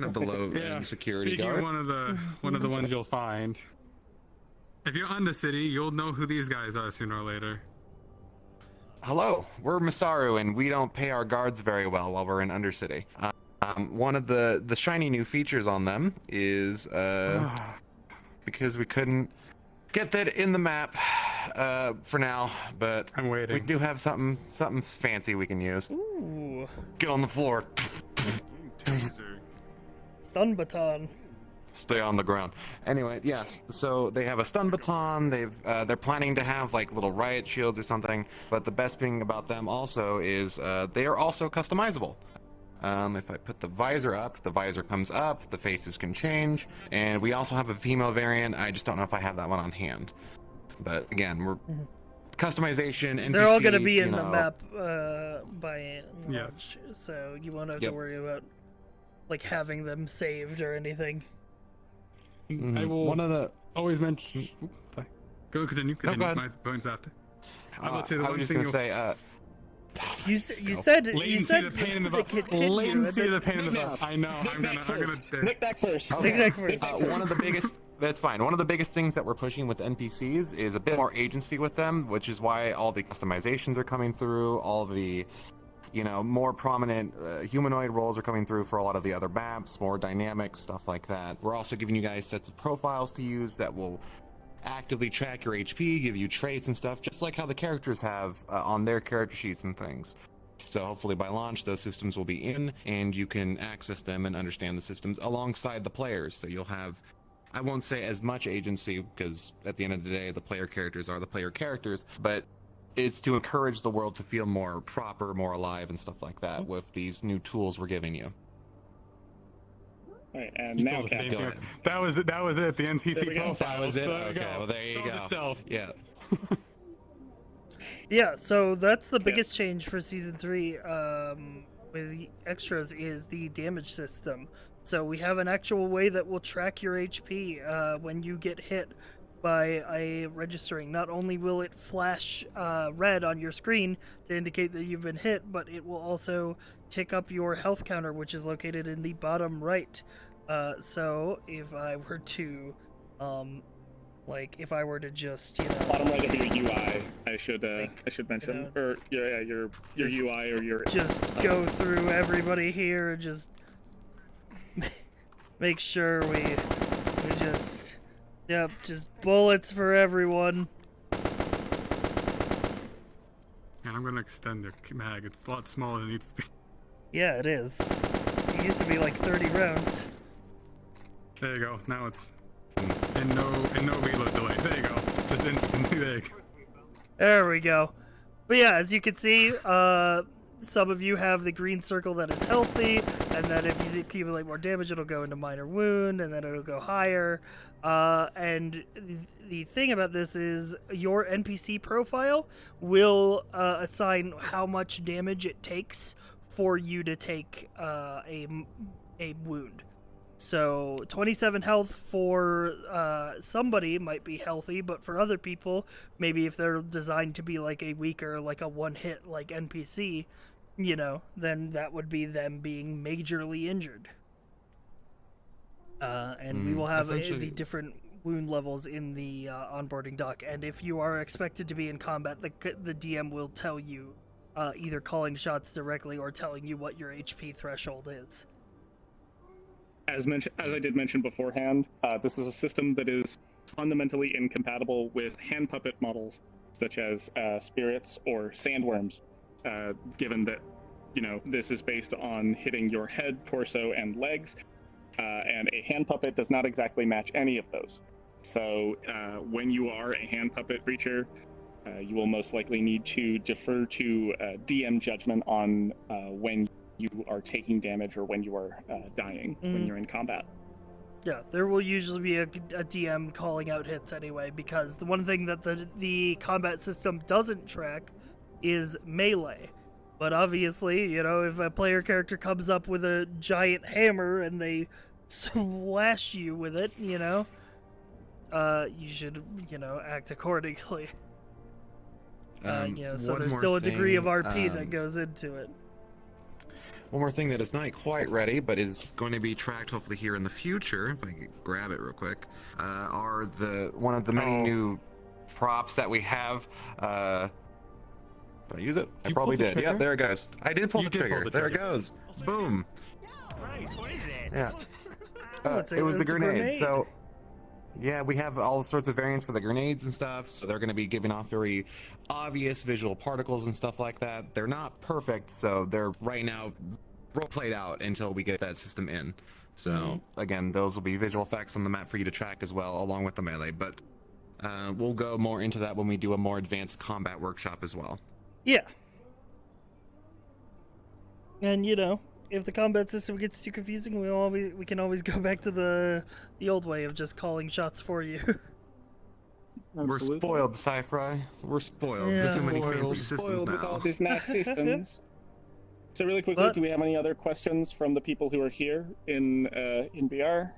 of the low end security guard, one of the ones you'll find. If you're Undercity, you'll know who these guys are sooner or later. hello, we're Masaru, and we don't pay our guards very well while we're in Undercity. One of the shiny new features on them is because we couldn't get that in the map for now, but I'm waiting. We do have something fancy we can use. Ooh. Get on the floor. Stun baton. Stay on the ground. Anyway, yes. So they have a stun baton. They're planning to have like little riot shields or something. But the best thing about them also is they are also customizable. If I put the visor up, the visor comes up. The faces can change, and we also have a female variant. I just don't know if I have that one on hand. But again, we're customization. NPC, They're all going to be in the map by launch, Yes. so you won't have to worry about like having them saved or anything. I will One of the always mention. Go continue. go ahead. My points after. I would say I the was one just thing gonna say. You said latency the pain in the butt. continue, Latency and the then- pain in the butt. I know. I'm gonna. Nick back first. Nick back first. One of the biggest. That's fine. One of the biggest things that we're pushing with NPCs is a bit more agency with them, which is why all the customizations are coming through. All the, more prominent humanoid roles are coming through for a lot of the other maps, more dynamic stuff like that. We're also giving you guys sets of profiles to use that will actively track your HP, give you traits and stuff, just like how the characters have on their character sheets and things. So hopefully by launch, those systems will be in, and you can access them and understand the systems alongside the players. So you'll have, I won't say as much agency, because at the end of the day, the player characters are the player characters, but it's to encourage the world to feel more proper, more alive, and stuff like that with these new tools we're giving you. All right, and You now saw the same Captain. thing. That was it. The There NTC we go. profile. That was it? So there Okay, go. well, there you Solved go. itself. Yeah. Yeah, so that's the biggest change for season 3 with the extras is the damage system. So we have an actual way that will track your HP when you get hit by a registering. Not only will it flash red on your screen to indicate that you've been hit, but it will also tick up your health counter, which is located in the bottom right. So if I were to if I were to just, Bottom right of your UI, I should mention, or your UI or your. just go through everybody here and just make sure we just, just bullets for everyone. And I'm gonna extend the mag. It's a lot smaller than it needs to be. Yeah, it is. It used to be like 30 rounds. There you go. Now it's in no reload delay. There you go. Just instantly. There you go. There we go. But yeah, as you can see, some of you have the green circle that is healthy, and then if you accumulate more damage, it'll go into minor wound, and then it'll go higher. And the thing about this is your NPC profile will assign how much damage it takes for you to take a wound. So 27 health for somebody might be healthy, but for other people, maybe if they're designed to be like a weaker, like a one-hit like NPC, then that would be them being majorly injured. And we will have the different wound levels in the onboarding doc. And if you are expected to be in combat, the DM will tell you, either calling shots directly or telling you what your HP threshold is. As I did mention beforehand, this is a system that is fundamentally incompatible with hand puppet models such as spirits or sandworms, given that this is based on hitting your head, torso, and legs, and a hand puppet does not exactly match any of those. So when you are a hand puppet creature, you will most likely need to defer to DM judgment on when you are taking damage or when you are dying when you're in combat. Yeah, there will usually be a DM calling out hits anyway, because the one thing that the combat system doesn't track is melee. But obviously, you know, if a player character comes up with a giant hammer and they slash you with it, you know, you should, you know, act accordingly. You know, so there's still a degree of RP that goes into it. One more thing that is not quite ready, but is going to be tracked hopefully here in the future, if I can grab it real quick, are one of the many new props that we have. Did I use it? I probably did. Yeah, there it goes. I did pull the trigger. There it goes. Boom. Right, what is it? Yeah. It was the it's a grenade. So, yeah, we have all sorts of variants for the grenades and stuff. So they're going to be giving off very obvious visual particles and stuff like that. They're not perfect, so they're right now role played out until we get that system in. So again, those will be visual effects on the map for you to track as well, along with the melee. But we'll go more into that when we do a more advanced combat workshop as well. Yeah. And you know, if the combat system gets too confusing, we can always go back to the old way of just calling shots for you. We're spoiled, Sci-Fi. We're spoiled. Yeah. There's too many fancy systems Spoiled with now. all these nice systems. So really quickly, do we have any other questions from the people who are here in BR?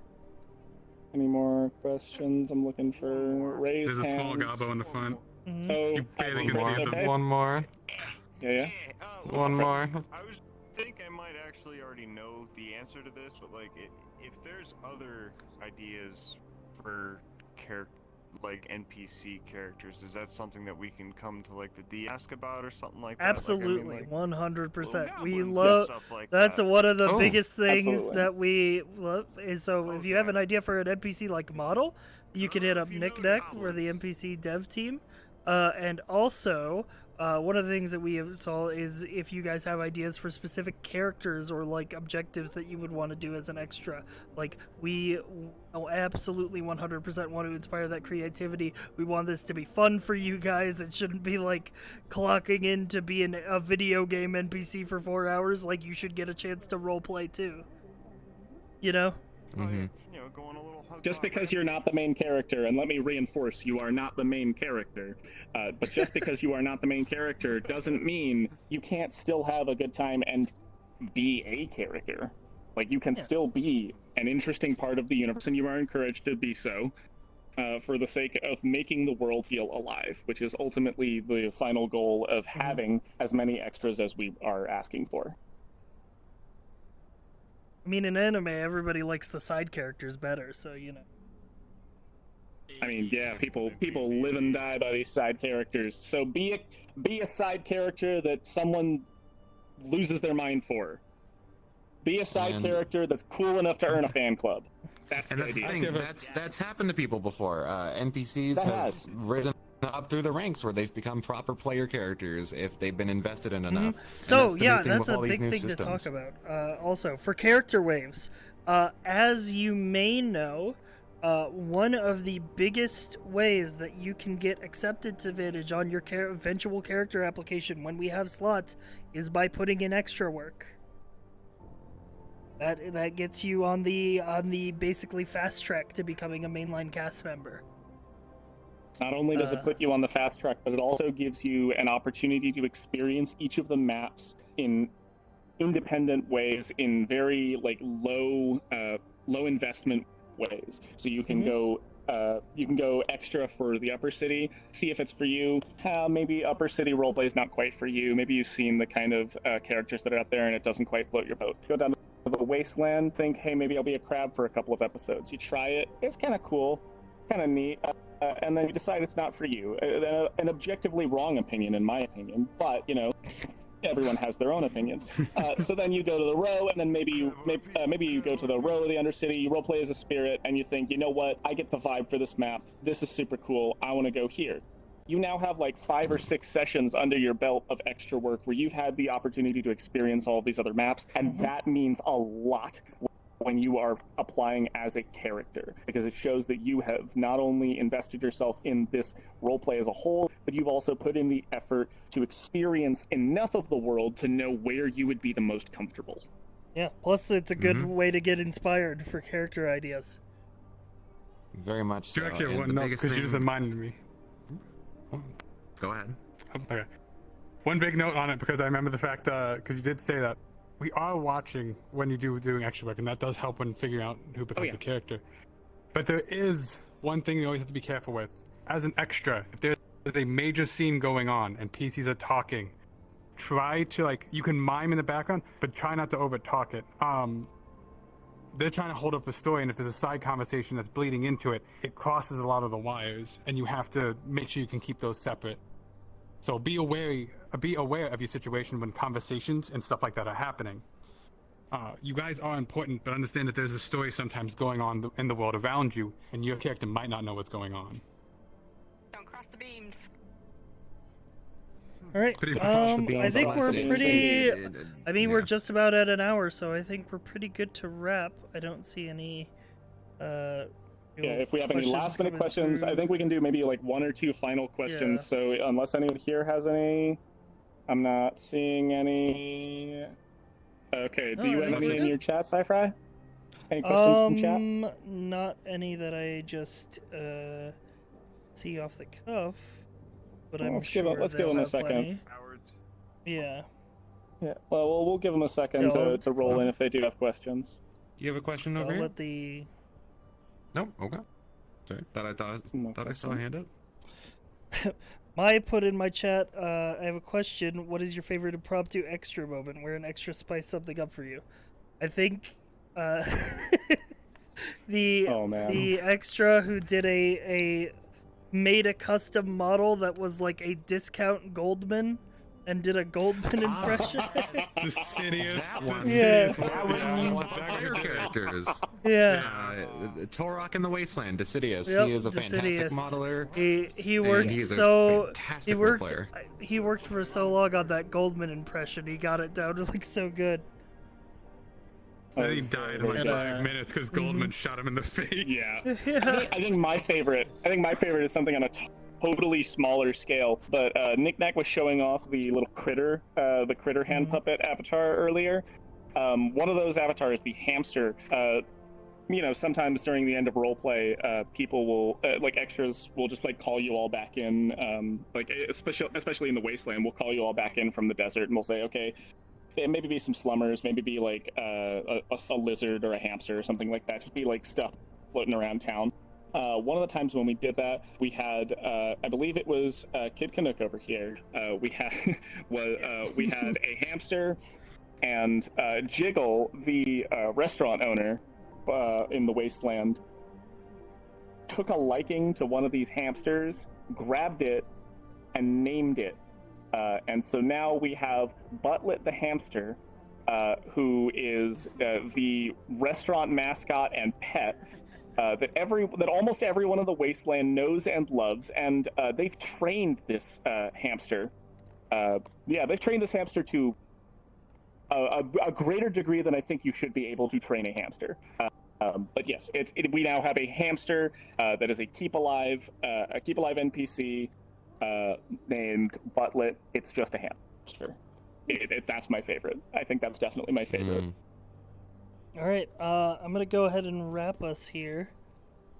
Any more questions? I'm looking for raised There's a small hands. gobbo in the front. Oh, You barely can see them. One more. Yeah. One more. I think I might actually already know the answer to this, but like, if there's other ideas for like NPC characters, is that something that we can come to like the ask about or something like that? Absolutely, like, I mean, 100%. We goblins and love. stuff like That's that. one of the Oh, biggest things absolutely. that we love. Is so if you have an idea for an NPC like model, you can hit up Nick Neck for the NPC dev team, and also. One of the things that we saw is if you guys have ideas for specific characters or like objectives that you would want to do as an extra, like we absolutely 100% want to inspire that creativity. We want this to be fun for you guys. It shouldn't be like clocking in to be a video game NPC for 4 hours. Like you should get a chance to roleplay too. You know? Mm-hmm. You know, going a little Just because you're not the main character, and let me reinforce, you are not the main character, but just because you are not the main character doesn't mean you can't still have a good time and be a character. Like, you can still be an interesting part of the universe, and you are encouraged to be so, for the sake of making the world feel alive, which is ultimately the final goal of having as many extras as we are asking for. I mean, in anime, everybody likes the side characters better, so you know. I mean, yeah, people live and die by these side characters. So be a side character that someone loses their mind for. Be a side character that's cool enough to earn a fan club. That's the the idea. thing. That's happened to people before. NPCs That have has. risen up through the ranks where they've become proper player characters if they've been invested in enough. And So that's the yeah, neat thing that's with a all these big new thing systems. to talk about. Also, for character waves, as you may know, one of the biggest ways that you can get accepted to Vintage on your eventual character application when we have slots is by putting in extra work. That gets you on the basically fast track to becoming a mainline cast member. Not only does it put you on the fast track, but it also gives you an opportunity to experience each of the maps in independent ways, in very like low investment ways. So you can go extra for the Upper City, see if it's for you. Maybe Upper City roleplay is not quite for you. Maybe you've seen the kind of characters that are out there and it doesn't quite float your boat. Go down to the Wasteland, think, hey, maybe I'll be a crab for a couple of episodes. You try it, it's kind of cool, kind of neat, and then you decide it's not for you. An objectively wrong opinion, in my opinion, but, you know, everyone has their own opinions. So then you go to the row, and then maybe you go to the row of the Undercity, you roleplay as a spirit, and you think, you know what, I get the vibe for this map, this is super cool, I want to go here. You now have like 5 or 6 sessions under your belt of extra work where you've had the opportunity to experience all of these other maps, and that means a lot when you are applying as a character, because it shows that you have not only invested yourself in this roleplay as a whole, but you've also put in the effort to experience enough of the world to know where you would be the most comfortable. Yeah, plus it's a good way to get inspired for character ideas. Very much so. Do you actually have And one the note? biggest Because you just thing- reminded me. Go ahead. Okay. One big note on it, because I remember the fact because you did say that we are watching when you doing extra work, and that does help when figuring out who becomes the character. But there is one thing you always have to be careful with. As an extra, if there's a major scene going on and PCs are talking, try to you can mime in the background, but try not to over talk it. They're trying to hold up a story, and if there's a side conversation that's bleeding into it, it crosses a lot of the wires, and you have to make sure you can keep those separate. So be aware of your situation when conversations and stuff like that are happening. You guys are important, but understand that there's a story sometimes going on in the world around you, and your character might not know what's going on. Don't cross the beams. All right. I think we're pretty. I mean, we're just about at an hour, so I think we're pretty good to wrap. I don't see any. If we have any last minute questions, I think we can do maybe one or two final questions. Yeah. So unless anyone here has any, I'm not seeing any. Okay, do No, you I have think any we're in good. your chat, Sci-Fi? Any questions from chat? Not any that I just see off the cuff, but Well, I'm let's sure give them a have second. plenty. Yeah. Yeah. Well, we'll give them a second to roll in if they do have questions. Do you have a question I'll over here? let the. Nope. Okay. Sorry. Thought I saw a hand up. Maya put in my chat, I have a question. What is your favorite impromptu extra moment where an extra spice something up for you? I think the extra who did made a custom model that was like a discount Goldman and did a Goldman impression. Sidious. Yeah. That was one of their characters. Yeah. Torok in the Wasteland, Decidius. Yep, he is a fantastic Decidius. modeler. He and worked he's a so fantastic he worked player. he worked for so long on that Goldman impression. He got it down to so good. Then he died in And, 5 minutes because Goldman shot him in the face. Yeah. I think my favorite is something on a totally smaller scale. But Nick Nack was showing off the little critter, the critter hand puppet avatar earlier. One of those avatars, the hamster. Sometimes during the end of roleplay, people will extras will just call you all back in. Especially in the Wasteland, we'll call you all back in from the desert, and we'll say, okay. Maybe be some slummers, maybe be a lizard or a hamster or something like that. Just be stuff floating around town. One of the times when we did that, we had, I believe it was Kid Canuck over here. We had a hamster, and Jiggle, the restaurant owner in the Wasteland, took a liking to one of these hamsters, grabbed it, and named it. And so now we have Butlet the hamster, who is the restaurant mascot and pet that almost everyone in the Wasteland knows and loves, and they've trained this hamster. They've trained this hamster to a greater degree than I think you should be able to train a hamster. But yes, we now have a hamster that is a keep alive NPC. Named Butlet. It's just a hamster. That's my favorite. I think that's definitely my favorite. All right, I'm gonna go ahead and wrap us here.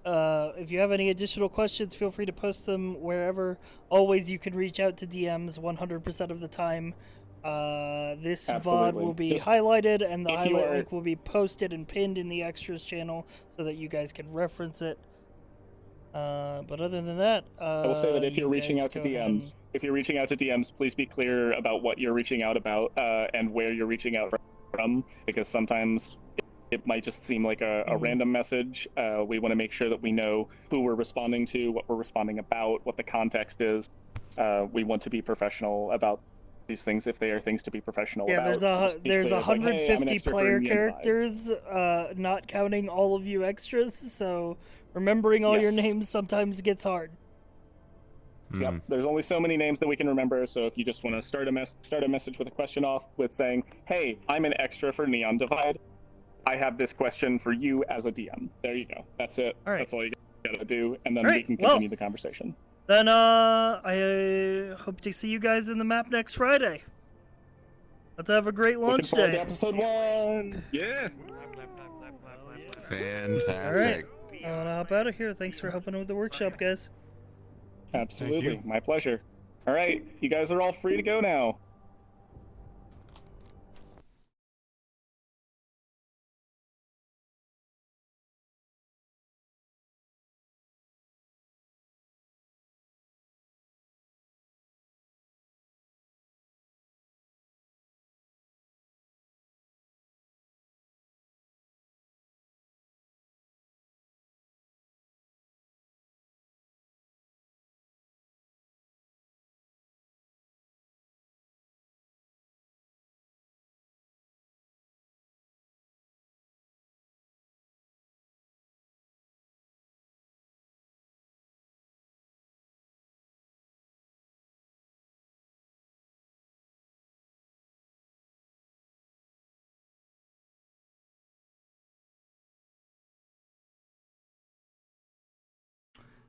If you have any additional questions, feel free to post them wherever. Always, you can reach out to DMs 100% of the time. This VOD will be highlighted, and the highlight link will be posted and pinned in the extras channel so that you guys can reference it. But other than that, I will say that if you're reaching out to DMs, please be clear about what you're reaching out about and where you're reaching out from, because sometimes it might just seem like a random message. We want to make sure that we know who we're responding to, what we're responding about, what the context is. We want to be professional about these things if they are things to be professional about. There's 150 player characters. characters, not counting all of you extras, so remembering all your names sometimes gets hard. Yep, there's only so many names that we can remember, so if you just want to start a message with a question off with saying, hey, I'm an extra for Neon Divide, I have this question for you as a DM. There you go. That's it. All right. That's all you gotta do, and then All we right, can continue the conversation. Then, I hope to see you guys in the map next Friday. Let's have a great launch Looking forward day. to episode 1! Yeah! Fantastic. All right. I'm gonna hop out of here. Thanks for helping with the workshop, guys. Absolutely, my pleasure. All right, you guys are all free to go now.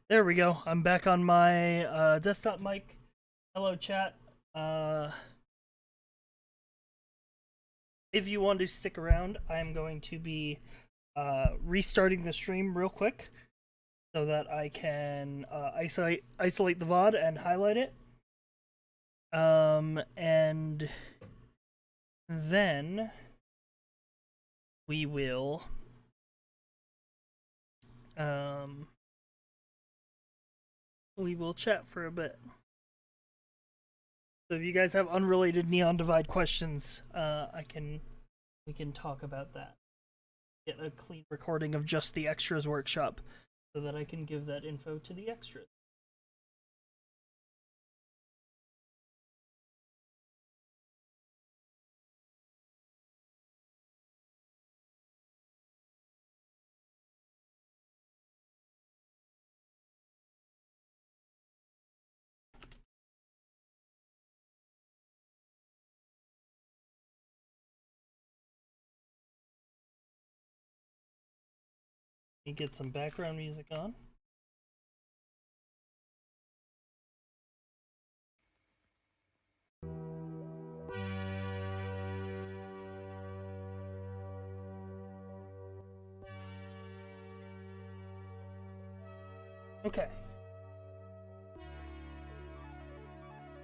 There we go. I'm back on my desktop mic. Hello, chat. If you want to stick around, I'm going to be restarting the stream real quick so that I can isolate the VOD and highlight it. And then we will chat for a bit. So if you guys have unrelated Neon Divide questions, we can talk about that. Get a clean recording of just the extras workshop so that I can give that info to the extras. You get some background music on. Okay.